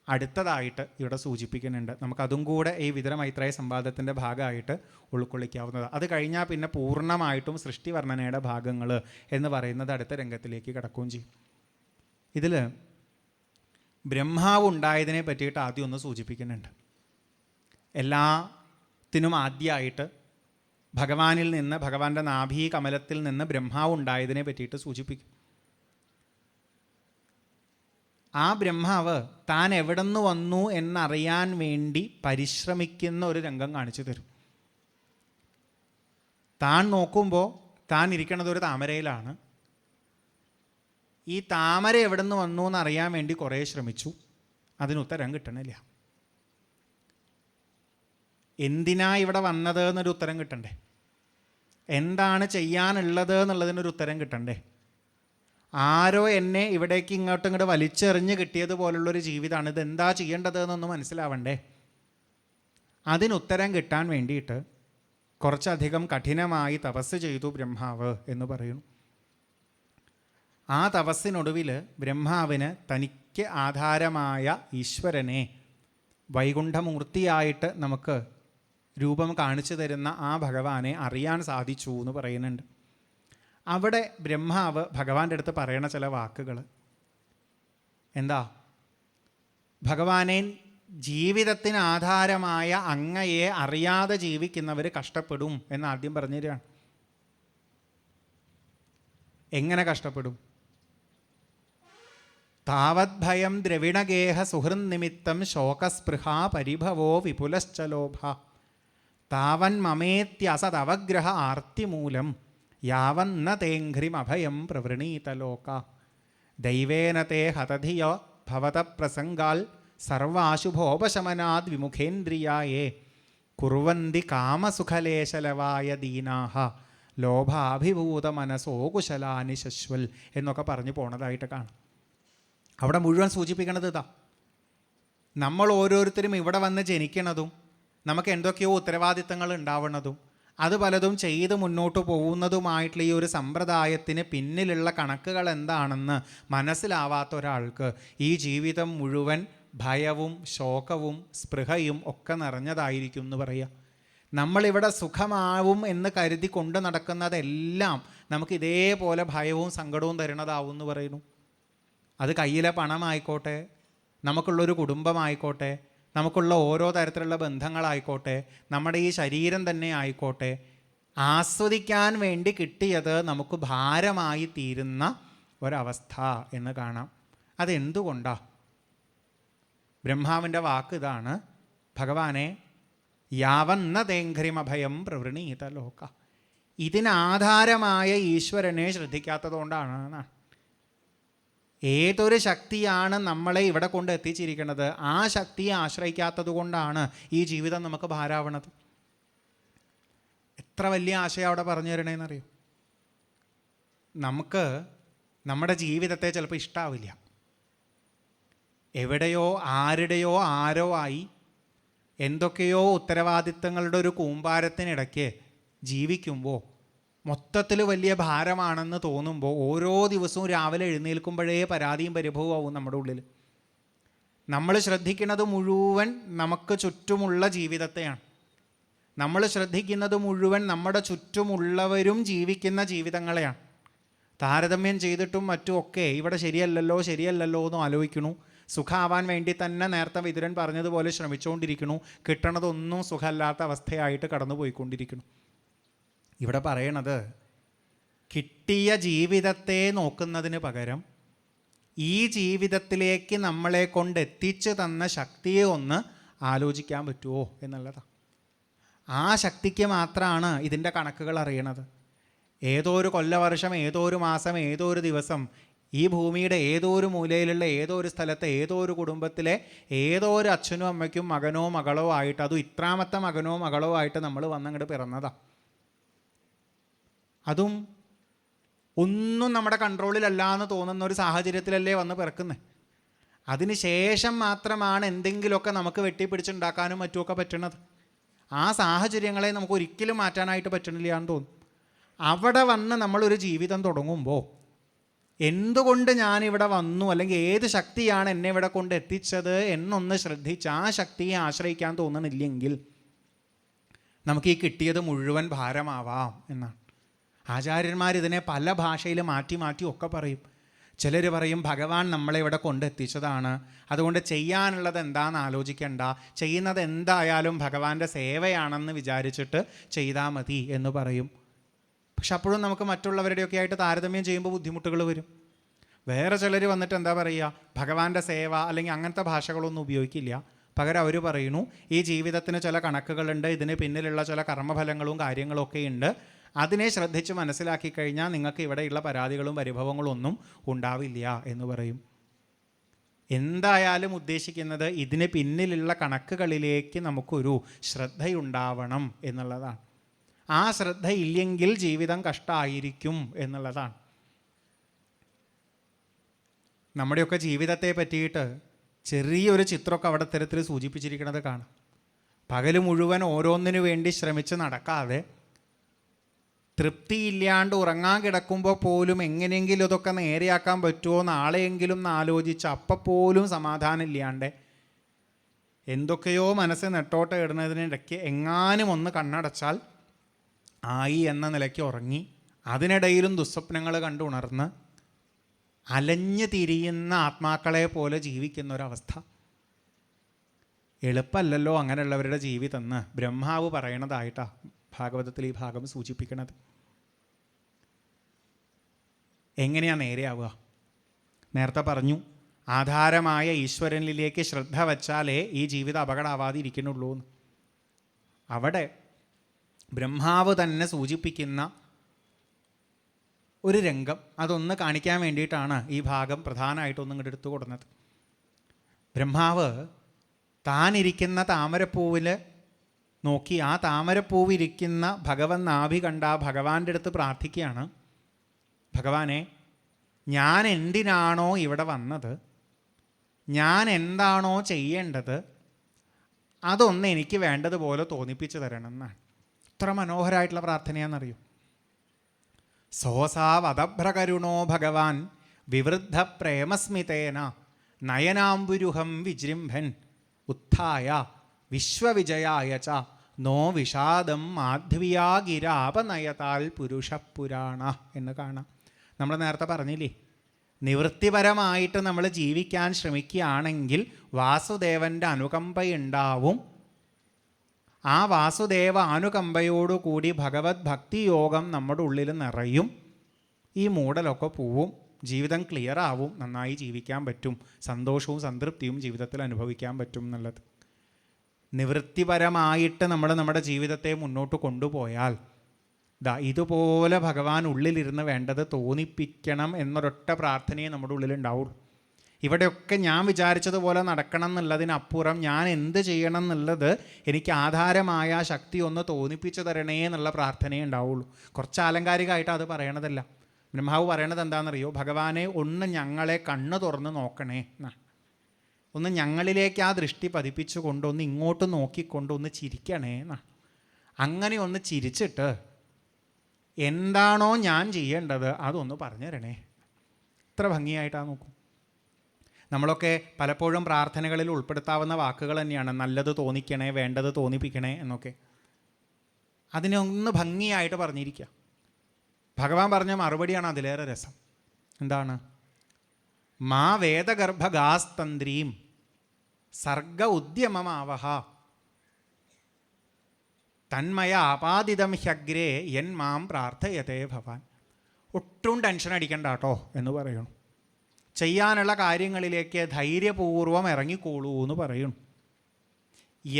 അടുത്തതായിട്ട് ഇവിടെ സൂചിപ്പിക്കുന്നുണ്ട്. നമുക്കതും കൂടെ ഈ വിതുര മൈത്രേയ സംവാദത്തിൻ്റെ ഭാഗമായിട്ട് ഉൾക്കൊള്ളിക്കാവുന്നതാണ്. അത് കഴിഞ്ഞാൽ പിന്നെ പൂർണ്ണമായിട്ടും സൃഷ്ടി വർണ്ണനയുടെ ഭാഗങ്ങൾ എന്ന് പറയുന്നത് അടുത്ത രംഗത്തിലേക്ക് കിടക്കുകയും ചെയ്യും. ഇതിൽ ബ്രഹ്മാവ് ഉണ്ടായതിനെ പറ്റിയിട്ട് ആദ്യം ഒന്ന് സൂചിപ്പിക്കുന്നുണ്ട്. എല്ലാത്തിനും ആദ്യമായിട്ട് ഭഗവാനിൽ നിന്ന്, ഭഗവാന്റെ നാഭീ കമലത്തിൽ നിന്ന് ബ്രഹ്മാവ് ഉണ്ടായതിനെ പറ്റിയിട്ട് സൂചിപ്പിക്കും. ആ ബ്രഹ്മാവ് താൻ എവിടെ നിന്ന് വന്നു എന്നറിയാൻ വേണ്ടി പരിശ്രമിക്കുന്ന ഒരു രംഗം കാണിച്ചു തരും. താൻ നോക്കുമ്പോൾ താൻ ഇരിക്കണത് ഒരു താമരയിലാണ്. ഈ താമര എവിടെ നിന്ന് വന്നു എന്നറിയാൻ വേണ്ടി കുറേ ശ്രമിച്ചു, അതിനുത്തരം കിട്ടണില്ല. എന്തിനാ ഇവിടെ വന്നത് എന്നൊരു ഉത്തരം കിട്ടണ്ടേ? എന്താണ് ചെയ്യാനുള്ളത് എന്നുള്ളതിനൊരു ഉത്തരം കിട്ടണ്ടേ? ആരോ എന്നെ ഇവിടേക്ക് ഇങ്ങോട്ട് വലിച്ചെറിഞ്ഞ് കിട്ടിയതുപോലുള്ളൊരു ജീവിതമാണ്, ഇതെന്താ ചെയ്യേണ്ടത് എന്നൊന്ന് മനസ്സിലാവണ്ടേ? അതിനുത്തരം കിട്ടാൻ വേണ്ടിയിട്ട് കുറച്ചധികം കഠിനമായി തപസ് ചെയ്തു ബ്രഹ്മാവ് എന്ന് പറയുന്നു. ആ തപസ്സിനൊടുവിൽ ബ്രഹ്മാവിന് തനിക്ക് ആധാരമായ ഈശ്വരനെ വൈകുണ്ഠമൂർത്തിയായിട്ട് നമുക്ക് രൂപം കാണിച്ചു തരുന്ന ആ ഭഗവാനെ അറിയാൻ സാധിച്ചു എന്ന് പറയുന്നുണ്ട്. അവിടെ ബ്രഹ്മാവ് ഭഗവാന്റെ അടുത്ത് പറയണ ചില വാക്കുകൾ എന്താ? ഭഗവാനെ, ജീവിതത്തിന് ആധാരമായ അങ്ങയെ അറിയാതെ ജീവിക്കുന്നവർ കഷ്ടപ്പെടും എന്ന് ആദ്യം പറഞ്ഞു തരികയാണ്. എങ്ങനെ കഷ്ടപ്പെടും? താവത് ഭയം ദ്രവിണഗേഹ സുഹൃന്നിമിത്തം ശോകസ്പൃഹ പരിഭവോ വിപുലശ്ചലോഭ താവൻ മമേത്യസതവഗ്രഹ ആർത്തിമൂലം യാവന്ന തേഘ്രിമഭയം പ്രവൃണീതലോക ദൈവേന തേ ഹതധിയ ഭവത പ്രസംഗാൽ സർവാശുഭോപശമനാദ് വിമുഖേന്ദ്രിയായേ കുർവന്തി കാമസുഖലേശലവായ ദീനാഹ ലോഭാഭിഭൂത മനസോ കുശലാനി ശശ്വൽ എന്നൊക്കെ പറഞ്ഞു പോണതായിട്ട് കാണാം. അവിടെ മുഴുവൻ സൂചിപ്പിക്കണത് ഇതാ, നമ്മൾ ഓരോരുത്തരും ഇവിടെ വന്ന് ജനിക്കണതും നമുക്ക് എന്തൊക്കെയോ ഉത്തരവാദിത്തങ്ങൾ ഉണ്ടാവുന്നതും അത് പലതും ചെയ്ത് മുന്നോട്ട് പോകുന്നതുമായിട്ടുള്ള ഈ ഒരു സമ്പ്രദായത്തിന് പിന്നിലുള്ള കണക്കുകൾ എന്താണെന്ന് മനസ്സിലാവാത്ത ഒരാൾക്ക് ഈ ജീവിതം മുഴുവൻ ഭയവും ശോകവും സ്പൃഹയും ഒക്കെ നിറഞ്ഞതായിരിക്കും എന്ന് പറയുക. നമ്മളിവിടെ സുഖമാവും എന്ന് കരുതി കൊണ്ട് നടക്കുന്നതെല്ലാം നമുക്ക് ഇതേപോലെ ഭയവും സങ്കടവും തരുന്നതാവും എന്ന് പറയുന്നു. അത് കയ്യിലെ പണമായിക്കോട്ടെ, നമുക്കുള്ളൊരു കുടുംബമായിക്കോട്ടെ, നമുക്കുള്ള ഓരോ തരത്തിലുള്ള ബന്ധങ്ങളായിക്കോട്ടെ, നമ്മുടെ ഈ ശരീരം തന്നെ ആയിക്കോട്ടെ, ആസ്വദിക്കാൻ വേണ്ടി കിട്ടിയത് നമുക്ക് ഭാരമായി തീരുന്ന ഒരവസ്ഥ എന്ന് കാണാം. അതെന്തുകൊണ്ടാണ്? ബ്രഹ്മാവിൻ്റെ വാക്ക് ഇതാണ്: ഭഗവാനെ, യാവന്ന തേങ്കരിമഭയം പ്രവൃണീത ലോക. ഇതിനാധാരമായ ഈശ്വരനെ ശ്രദ്ധിക്കാത്തതുകൊണ്ടാണ്. ഏതൊരു ശക്തിയാണ് നമ്മളെ ഇവിടെ കൊണ്ട് എത്തിച്ചിരിക്കുന്നത്, ആ ശക്തിയെ ആശ്രയിക്കാത്തത് കൊണ്ടാണ് ഈ ജീവിതം നമുക്ക് ഭാരാവണത്. എത്ര വലിയ ആശയം അവിടെ പറഞ്ഞു തരണേന്നറിയോ? നമുക്ക് നമ്മുടെ ജീവിതത്തെ ചിലപ്പോൾ ഇഷ്ടാവില്ല. എവിടെയോ ആരുടെയോ ആരോ ആയി എന്തൊക്കെയോ ഉത്തരവാദിത്തങ്ങളുടെ ഒരു കൂമ്പാരത്തിനിടയ്ക്ക് ജീവിക്കുമ്പോൾ മൊത്തത്തിൽ വലിയ ഭാരമാണെന്ന് തോന്നുമ്പോൾ ഓരോ ദിവസവും രാവിലെ എഴുന്നേൽക്കുമ്പോഴേ പരാതിയും പരിഭവവും ആവും നമ്മുടെ ഉള്ളിൽ. നമ്മൾ ശ്രദ്ധിക്കുന്നത് മുഴുവൻ നമുക്ക് ചുറ്റുമുള്ള ജീവിതത്തെയാണ്. നമ്മൾ ശ്രദ്ധിക്കുന്നത് മുഴുവൻ നമ്മുടെ ചുറ്റുമുള്ളവരും ജീവിക്കുന്ന ജീവിതങ്ങളെയാണ്. താരതമ്യം ചെയ്തിട്ടും മറ്റുമൊക്കെ ഇവിടെ ശരിയല്ലല്ലോ എന്നും ആലോചിക്കണു. സുഖമാവാൻ വേണ്ടി തന്നെ നേരത്തെ വിതുരൻ പറഞ്ഞതുപോലെ ശ്രമിച്ചുകൊണ്ടിരിക്കണു. കിട്ടണതൊന്നും സുഖമല്ലാത്ത അവസ്ഥയായിട്ട് കടന്നു പോയിക്കൊണ്ടിരിക്കുന്നു. ഇവിടെ പറയണത്, കിട്ടിയ ജീവിതത്തെ നോക്കുന്നതിന് പകരം ഈ ജീവിതത്തിലേക്ക് നമ്മളെ കൊണ്ടെത്തിച്ച് തന്ന ശക്തിയെ ഒന്ന് ആലോചിക്കാൻ പറ്റുമോ എന്നുള്ളതാണ്. ആ ശക്തിക്ക് മാത്രമാണ് ഇതിൻ്റെ കണക്കുകൾ അറിയണത്. ഏതോ ഒരു കൊല്ലവർഷം, ഏതോ ഒരു മാസം, ഏതോ ഒരു ദിവസം ഈ ഭൂമിയുടെ ഏതോ ഒരു മൂലയിലുള്ള ഏതോ ഒരു സ്ഥലത്തെ ഏതോ ഒരു കുടുംബത്തിലെ ഏതോ ഒരു അച്ഛനും അമ്മയ്ക്കും മകനോ മകളോ ആയിട്ട്, അതും ഇത്രാമത്തെ മകനോ മകളോ ആയിട്ട് നമ്മൾ വന്നങ്ങോട്ട് പിറന്നതാണ്. അതും ഒന്നും നമ്മുടെ കൺട്രോളിലല്ല എന്ന് തോന്നുന്ന ഒരു സാഹചര്യത്തിലല്ലേ വന്ന് പിറക്കുന്നത്. അതിന് ശേഷം മാത്രമാണ് എന്തെങ്കിലുമൊക്കെ നമുക്ക് വെട്ടിപ്പിടിച്ചുണ്ടാക്കാനും മറ്റുമൊക്കെ പറ്റണത്. ആ സാഹചര്യങ്ങളെ നമുക്ക് ഒരിക്കലും മാറ്റാനായിട്ട് പറ്റണില്ല എന്ന് തോന്നും. അവിടെ വന്ന് നമ്മളൊരു ജീവിതം തുടങ്ങുമ്പോൾ എന്തുകൊണ്ട് ഞാനിവിടെ വന്നു, അല്ലെങ്കിൽ ഏത് ശക്തിയാണ് എന്നെ ഇവിടെ കൊണ്ട് എത്തിച്ചത് എന്നൊന്ന് ശ്രദ്ധിച്ച് ആ ശക്തിയെ ആശ്രയിക്കാൻ തോന്നണില്ലെങ്കിൽ നമുക്ക് ഈ കിട്ടിയത് മുഴുവൻ ഭാരമാവാം എന്നാണ്. ആചാര്യന്മാർ ഇതിനെ പല ഭാഷയിൽ മാറ്റി മാറ്റി ഒക്കെ പറയും. ചിലർ പറയും ഭഗവാൻ നമ്മളെ ഇവിടെ കൊണ്ടെത്തിച്ചതാണ്, അതുകൊണ്ട് ചെയ്യാനുള്ളത് എന്താണെന്ന് ആലോചിക്കേണ്ട, ചെയ്യുന്നത് എന്തായാലും ഭഗവാന്റെ സേവയാണെന്ന് വിചാരിച്ചിട്ട് ചെയ്താൽ മതി എന്ന് പറയും. പക്ഷെ അപ്പോഴും നമുക്ക് മറ്റുള്ളവരുടെയൊക്കെ ആയിട്ട് താരതമ്യം ചെയ്യുമ്പോൾ ബുദ്ധിമുട്ടുകൾ വരും. വേറെ ചിലർ വന്നിട്ട് എന്താ പറയുക, ഭഗവാന്റെ സേവ അല്ലെങ്കിൽ അങ്ങനത്തെ ഭാഷകളൊന്നും ഉപയോഗിക്കില്ല. പകരം അവർ പറയുന്നു, ഈ ജീവിതത്തിന് ചില കണക്കുകളുണ്ട്, ഇതിന് പിന്നിലുള്ള ചില കർമ്മഫലങ്ങളും കാര്യങ്ങളും ഒക്കെ ഉണ്ട്, അതിനെ ശ്രദ്ധിച്ച് മനസ്സിലാക്കി കഴിഞ്ഞാൽ നിങ്ങൾക്ക് ഇവിടെയുള്ള പരാതികളും പരിഭവങ്ങളും ഒന്നും ഉണ്ടാവില്ല എന്ന് പറയും. എന്തായാലും ഉദ്ദേശിക്കുന്നത് ഇതിന് പിന്നിലുള്ള കണക്കുകളിലേക്ക് നമുക്കൊരു ശ്രദ്ധയുണ്ടാവണം എന്നുള്ളതാണ്. ആ ശ്രദ്ധ ഇല്ലെങ്കിൽ ജീവിതം കഷ്ടമായിരിക്കും എന്നുള്ളതാണ്. നമ്മുടെയൊക്കെ ജീവിതത്തെ പറ്റിയിട്ട് ചെറിയൊരു ചിത്രമൊക്കെ അവിടെ തരത്തിൽ സൂചിപ്പിച്ചിരിക്കുന്നത് കാണാം. പകൽ മുഴുവൻ ഓരോന്നിനു വേണ്ടി ശ്രമിച്ച് നടക്കാതെ തൃപ്തിയില്ലാണ്ട് ഉറങ്ങാൻ കിടക്കുമ്പോൾ പോലും എങ്ങനെയെങ്കിലും ഇതൊക്കെ നേരെയാക്കാൻ പറ്റുമോ, നാളെയെങ്കിലും എന്ന് ആലോചിച്ച് അപ്പോഴും സമാധാനം ഇല്ലാണ്ട് എന്തൊക്കെയോ മനസ്സ് നെട്ടോട്ടം ഇടുന്നതിനിടയ്ക്ക് എങ്ങാനും ഒന്ന് കണ്ണടച്ചാൽ ആയി എന്ന നിലയ്ക്ക് ഉറങ്ങി, അതിനിടയിലും ദുസ്വപ്നങ്ങൾ കണ്ട് ഉണർന്ന് അലഞ്ഞു തിരിയുന്ന ആത്മാക്കളെ പോലെ ജീവിക്കുന്ന ഒരവസ്ഥ. എളുപ്പമല്ലല്ലോ അങ്ങനെയുള്ളവരുടെ ജീവിതം എന്ന് ബ്രഹ്മാവ് പറയണതായിട്ടാണ് ഭാഗവതത്തിൽ ഈ ഭാഗം സൂചിപ്പിക്കണത്. എങ്ങനെയാണ് നേരെയാവുക? നേരത്തെ പറഞ്ഞു, ആധാരമായ ഈശ്വരനിലേക്ക് ശ്രദ്ധ വച്ചാലേ ഈ ജീവിതം അപകടമാവാതെ ഇരിക്കുന്നുള്ളൂ എന്ന്. അവിടെ ബ്രഹ്മാവ് തന്നെ സൂചിപ്പിക്കുന്ന ഒരു രംഗം, അതൊന്ന് കാണിക്കാൻ വേണ്ടിയിട്ടാണ് ഈ ഭാഗം പ്രധാനമായിട്ടൊന്നും ഇങ്ങോട്ട് എടുത്തു കൊടുക്കുന്നത്. ബ്രഹ്മാവ് താനിരിക്കുന്ന താമരപ്പൂവിൽ നോക്കി ആ താമരപ്പൂവിരിക്കുന്ന ഭഗവൻ നാഭി കണ്ട ഭഗവാന്റെ അടുത്ത് പ്രാർത്ഥിക്കുകയാണ്, ഭഗവാനെ, ഞാൻ എന്തിനാണോ ഇവിടെ വന്നത്, ഞാൻ എന്താണോ ചെയ്യേണ്ടത്, അതൊന്ന് എനിക്ക് വേണ്ടതുപോലെ തോന്നിപ്പിച്ചു തരണം എന്നാണ്. എത്ര മനോഹരമായിട്ടുള്ള പ്രാർത്ഥനയാണെന്നറിയോ. സോസാവതഭ്രകരുണോ ഭഗവാൻ വിവൃദ്ധ പ്രേമസ്മിതേന നയനാംബുരുഹം വിജൃംഭൻ ഉത്ഥായ വിശ്വവിജയായ ച നോ വിഷാദം മാധ്വിയാഗിരാപനയതാൽ പുരുഷപുരാണ എന്ന് കാണാം. നമ്മൾ നേരത്തെ പറഞ്ഞില്ലേ, നിവൃത്തിപരമായിട്ട് നമ്മൾ ജീവിക്കാൻ ശ്രമിക്കുകയാണെങ്കിൽ വാസുദേവൻ്റെ അനുകമ്പയുണ്ടാവും. ആ വാസുദേവ അനുകമ്പയോടുകൂടി ഭഗവത് ഭക്തിയോഗം നമ്മുടെ ഉള്ളിൽ നിറയും. ഈ മൂടലൊക്കെ പോവും, ജീവിതം ക്ലിയർ ആവും, നന്നായി ജീവിക്കാൻ പറ്റും, സന്തോഷവും സംതൃപ്തിയും ജീവിതത്തിൽ അനുഭവിക്കാൻ പറ്റും എന്നുള്ളത്. നിവൃത്തിപരമായിട്ട് നമ്മൾ നമ്മുടെ ജീവിതത്തെ മുന്നോട്ട് കൊണ്ടുപോയാൽ ഇതുപോലെ ഭഗവാൻ ഉള്ളിലിരുന്ന് വേണ്ടത് തോന്നിപ്പിക്കണം എന്നൊരൊറ്റ പ്രാർത്ഥനയെ നമ്മുടെ ഉള്ളിലുണ്ടാവുള്ളൂ. ഇവിടെയൊക്കെ ഞാൻ വിചാരിച്ചതുപോലെ നടക്കണം എന്നുള്ളതിനപ്പുറം ഞാൻ എന്ത് ചെയ്യണം എന്നുള്ളത് എനിക്ക് ആധാരമായ ശക്തി ഒന്ന് തോന്നിപ്പിച്ചു തരണേ എന്നുള്ള പ്രാർത്ഥനയേ ഉണ്ടാവുള്ളൂ. കുറച്ച് ആലങ്കാരികമായിട്ട് അത് പറയണതല്ല. ബ്രഹ്മാവ് പറയണത് എന്താണെന്നറിയോ? ഭഗവാനെ ഒന്ന് ഞങ്ങളെ കണ്ണ് തുറന്ന് നോക്കണേ എന്നാണ്. ഒന്ന് ഞങ്ങളിലേക്ക് ആ ദൃഷ്ടി പതിപ്പിച്ചുകൊണ്ട് ഒന്ന് ഇങ്ങോട്ട് നോക്കിക്കൊണ്ട് ഒന്ന് ചിരിക്കണേ എന്നാണ്. അങ്ങനെ ഒന്ന് ചിരിച്ചിട്ട് എന്താണോ ഞാൻ ചെയ്യേണ്ടത് അതൊന്ന് പറഞ്ഞു തരണേ. ഇത്ര ഭംഗിയായിട്ടാണ് നോക്കും. നമ്മളൊക്കെ പലപ്പോഴും പ്രാർത്ഥനകളിൽ ഉൾപ്പെടുത്താവുന്ന വാക്കുകൾ തന്നെയാണ് നല്ലത് തോന്നിക്കണേ, വേണ്ടത് തോന്നിപ്പിക്കണേ എന്നൊക്കെ. അതിനെ ഒന്ന് ഭംഗിയായിട്ട് പറഞ്ഞിരിക്കുക. ഭഗവാൻ പറഞ്ഞ മറുപടിയാണ് അതിലേറെ രസം. എന്താണ്? മാ വേദഗർഭഗാസ്തന്ത്രീം സർഗ ഉദ്യമമാവഹ തന്മയ ആപാദിതം ഹ്യഗ്രേ യൻ മാം പ്രാർത്ഥയതേ ഭവാൻ. ഒട്ടും ടെൻഷൻ അടിക്കണ്ട കേട്ടോ എന്ന് പറയണു. ചെയ്യാനുള്ള കാര്യങ്ങളിലേക്ക് ധൈര്യപൂർവ്വം ഇറങ്ങിക്കോളൂ എന്ന് പറയണു.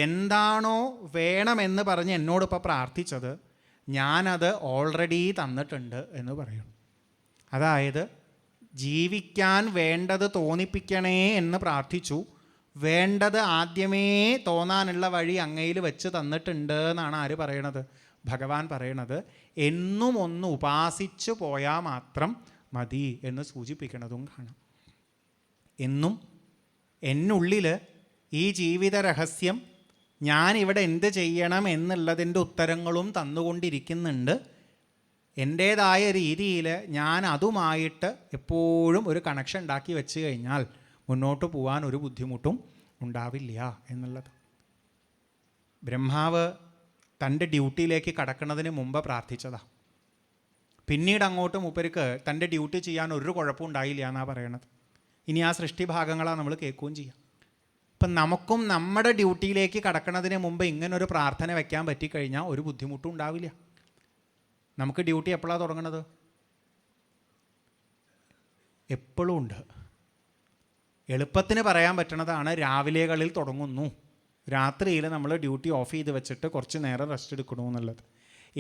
എന്താണോ വേണമെന്ന് പറഞ്ഞ് എന്നോടിപ്പോൾ പ്രാർത്ഥിച്ചത് ഞാനത് ഓൾറെഡി തന്നിട്ടുണ്ട് എന്ന് പറയണു. അതായത് ജീവിക്കാൻ വേണ്ടത് തോന്നിപ്പിക്കണേ എന്ന് പ്രാർത്ഥിച്ചു. വേണ്ടത് ആദ്യമേ തോന്നാനുള്ള വഴി അങ്ങയിൽ വെച്ച് തന്നിട്ടുണ്ട് എന്നാണ് ആര് പറയണത്? ഭഗവാൻ പറയണത്. എന്നും ഒന്ന് ഉപാസിച്ചു പോയാൽ മാത്രം മതി എന്ന് സൂചിപ്പിക്കണതും കാണാം. എന്നും എന്നുള്ളിൽ ഈ ജീവിത രഹസ്യം ഞാനിവിടെ എന്ത് ചെയ്യണം എന്നുള്ളതിൻ്റെ ഉത്തരങ്ങളും തന്നുകൊണ്ടിരിക്കുന്നുണ്ട്. എൻ്റേതായ രീതിയിൽ ഞാൻ അതുമായിട്ട് എപ്പോഴും ഒരു കണക്ഷൻ ഉണ്ടാക്കി വെച്ച് കഴിഞ്ഞാൽ മുന്നോട്ട് പോകാൻ ഒരു ബുദ്ധിമുട്ടും ഉണ്ടാവില്ല എന്നുള്ളത്. ബ്രഹ്മാവ് തൻ്റെ ഡ്യൂട്ടിയിലേക്ക് കടക്കുന്നതിന് മുമ്പ് പ്രാർത്ഥിച്ചതാണ്. പിന്നീട് അങ്ങോട്ട് മൂപ്പർക്ക് തൻ്റെ ഡ്യൂട്ടി ചെയ്യാൻ ഒരു കുഴപ്പം ഉണ്ടായില്ല എന്നാണ് പറയണത്. ഇനി ആ സൃഷ്ടി ഭാഗങ്ങളാണ് നമ്മൾ കേൾക്കുകയും ചെയ്യാം. ഇപ്പം നമുക്കും നമ്മുടെ ഡ്യൂട്ടിയിലേക്ക് കടക്കുന്നതിന് മുമ്പ് ഇങ്ങനൊരു പ്രാർത്ഥന വയ്ക്കാൻ പറ്റിക്കഴിഞ്ഞാൽ ഒരു ബുദ്ധിമുട്ടും ഉണ്ടാവില്ല. നമുക്ക് ഡ്യൂട്ടി എപ്പോഴാണ് തുടങ്ങുന്നത്? എപ്പോഴും ഉണ്ട്. എളുപ്പത്തിന് പറയാൻ പറ്റണതാണ് രാവിലെകളിൽ തുടങ്ങുന്നു, രാത്രിയിൽ നമ്മൾ ഡ്യൂട്ടി ഓഫ് ചെയ്ത് വെച്ചിട്ട് കുറച്ച് നേരം റെസ്റ്റ് എടുക്കണമെന്നുള്ളത്.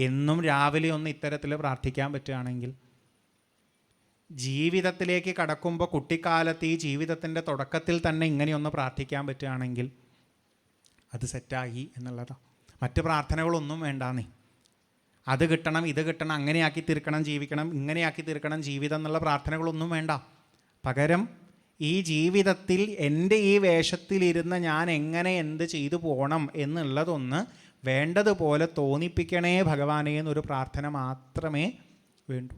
എന്നും രാവിലെ ഒന്ന് ഇത്തരത്തിൽ പ്രാർത്ഥിക്കാൻ പറ്റുകയാണെങ്കിൽ ജീവിതത്തിലേക്ക് കടക്കുമ്പോൾ കുട്ടിക്കാലത്ത് ഈ ജീവിതത്തിൻ്റെ തുടക്കത്തിൽ തന്നെ ഇങ്ങനെയൊന്ന് പ്രാർത്ഥിക്കാൻ പറ്റുകയാണെങ്കിൽ അത് സെറ്റായി എന്നുള്ളതാണ്. മറ്റ് പ്രാർത്ഥനകളൊന്നും വേണ്ടാന്നേ. അത് കിട്ടണം, ഇത് കിട്ടണം, അങ്ങനെയാക്കി തീർക്കണം ജീവിക്കണം, ഇങ്ങനെയാക്കി തീർക്കണം ജീവിതം എന്നുള്ള പ്രാർത്ഥനകളൊന്നും വേണ്ട. പകരം ഈ ജീവിതത്തിൽ എൻ്റെ ഈ വേഷത്തിലിരുന്ന് ഞാൻ എങ്ങനെ എന്ത് ചെയ്തു പോകണം എന്നുള്ളതൊന്ന് വേണ്ടതുപോലെ തോന്നിപ്പിക്കണേ ഭഗവാനേ എന്നൊരു പ്രാർത്ഥന മാത്രമേ വേണ്ടൂ.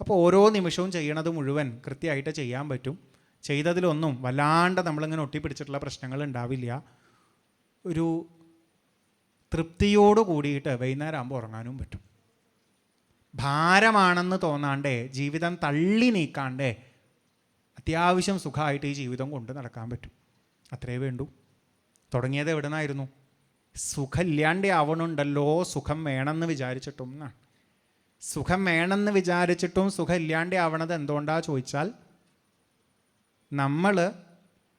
അപ്പോൾ ഓരോ നിമിഷവും ചെയ്യണത് മുഴുവൻ കൃത്യമായിട്ട് ചെയ്യാൻ പറ്റും. ചെയ്തതിലൊന്നും വല്ലാണ്ട് നമ്മളിങ്ങനെ ഒട്ടിപ്പിടിച്ചിട്ടുള്ള പ്രശ്നങ്ങൾ ഉണ്ടാവില്ല. ഒരു തൃപ്തിയോട് കൂടിയിട്ട് വൈകുന്നേരം ആകുമ്പോൾ ഉറങ്ങാനും പറ്റും. ഭാരമാണെന്ന് തോന്നാണ്ടേ, ജീവിതം തള്ളി നീക്കാണ്ടേ അത്യാവശ്യം സുഖമായിട്ട് ഈ ജീവിതം കൊണ്ട് നടക്കാൻ പറ്റും. അത്രേ വേണ്ടൂ. തുടങ്ങിയത് എവിടെ നിന്നായിരുന്നു? സുഖമില്ലാണ്ടേ ആവണുണ്ടല്ലോ സുഖം വേണമെന്ന് വിചാരിച്ചിട്ടും എന്നാണ്. സുഖം വേണമെന്ന് വിചാരിച്ചിട്ടും സുഖം ഇല്ലാണ്ടേ ആവണത് എന്തുകൊണ്ടാണ് ചോദിച്ചാൽ, നമ്മൾ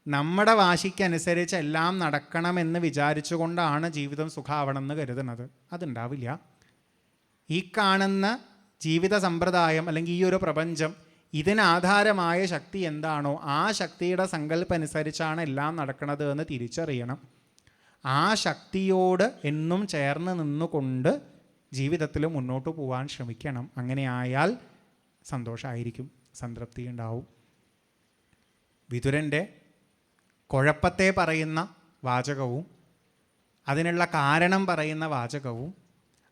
നമ്മുടെ വാശിക്കനുസരിച്ച് എല്ലാം നടക്കണമെന്ന് വിചാരിച്ചുകൊണ്ടാണ് ജീവിതം സുഖമാവണമെന്ന് കരുതുന്നത്. അതുണ്ടാവില്ല. ഈ കാണുന്ന ജീവിത സമ്പ്രദായം അല്ലെങ്കിൽ ഈ ഒരു പ്രപഞ്ചം, ഇതിനാധാരമായ ശക്തി എന്താണോ ആ ശക്തിയുടെ സങ്കല്പം അനുസരിച്ചാണ് എല്ലാം നടക്കുന്നത് എന്ന് തിരിച്ചറിയണം. ആ ശക്തിയോട് എന്നും ചേർന്ന് നിന്നുകൊണ്ട് ജീവിതത്തിൽ മുന്നോട്ട് പോകാൻ ശ്രമിക്കണം. അങ്ങനെ ആയാൽ സന്തോഷമായിരിക്കും, സംതൃപ്തി ഉണ്ടാവും. വിതുരൻ്റെ കുഴപ്പത്തെ പറയുന്ന വാചകവും അതിനുള്ള കാരണം പറയുന്ന വാചകവും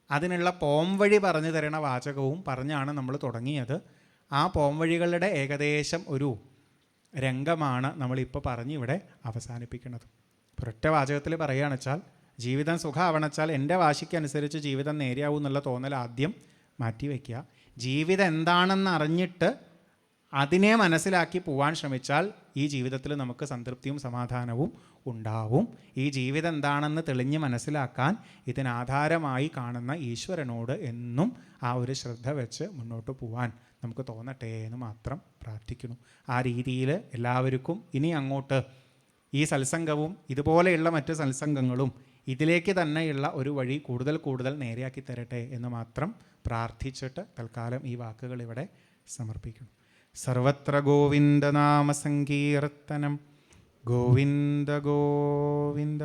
അതിനുള്ള പോംവഴി പറഞ്ഞു തരുന്ന വാചകവും പറഞ്ഞാണ് നമ്മൾ തുടങ്ങിയത്. ആ പോംവഴികളുടെ ഏകദേശം ഒരു രംഗമാണ് നമ്മളിപ്പോൾ പറഞ്ഞ് ഇവിടെ അവസാനിപ്പിക്കുന്നത്. ഒരൊറ്റ വാചകത്തിൽ പറയുകയാണെന്ന് വെച്ചാൽ ജീവിതം സുഖമാവണച്ചാൽ എൻ്റെ വാശിക്കനുസരിച്ച് ജീവിതം നേരെയാവും എന്നുള്ള തോന്നൽ ആദ്യം മാറ്റി വയ്ക്കുക. ജീവിതം എന്താണെന്ന് അറിഞ്ഞിട്ട് അതിനെ മനസ്സിലാക്കി പോവാൻ ശ്രമിച്ചാൽ ഈ ജീവിതത്തിൽ നമുക്ക് സംതൃപ്തിയും സമാധാനവും ഉണ്ടാവും. ഈ ജീവിതം എന്താണെന്ന് തെളിഞ്ഞ് മനസ്സിലാക്കാൻ ഇതിനാധാരമായി കാണുന്ന ഈശ്വരനോട് എന്നും ആ ഒരു ശ്രദ്ധ വെച്ച് മുന്നോട്ട് പോവാൻ നമുക്ക് തോന്നട്ടെ എന്ന് മാത്രം പ്രാർത്ഥിക്കുന്നു. ആ രീതിയിൽ എല്ലാവർക്കും ഇനി അങ്ങോട്ട് ഈ സത്സംഗവും ഇതുപോലെയുള്ള മറ്റ് സത്സംഗങ്ങളും ഇതിലേക്ക് തന്നെയുള്ള ഒരു വഴി കൂടുതൽ കൂടുതൽ നേരെയാക്കി തരട്ടെ എന്ന് മാത്രം പ്രാർത്ഥിച്ചിട്ട് തൽക്കാലം ഈ വാക്കുകൾ ഇവിടെ സമർപ്പിക്കുന്നു. സർവത്ര ഗോവിന്ദനാമ സങ്കീർത്തനം. ഗോവിന്ദ ഗോവിന്ദ.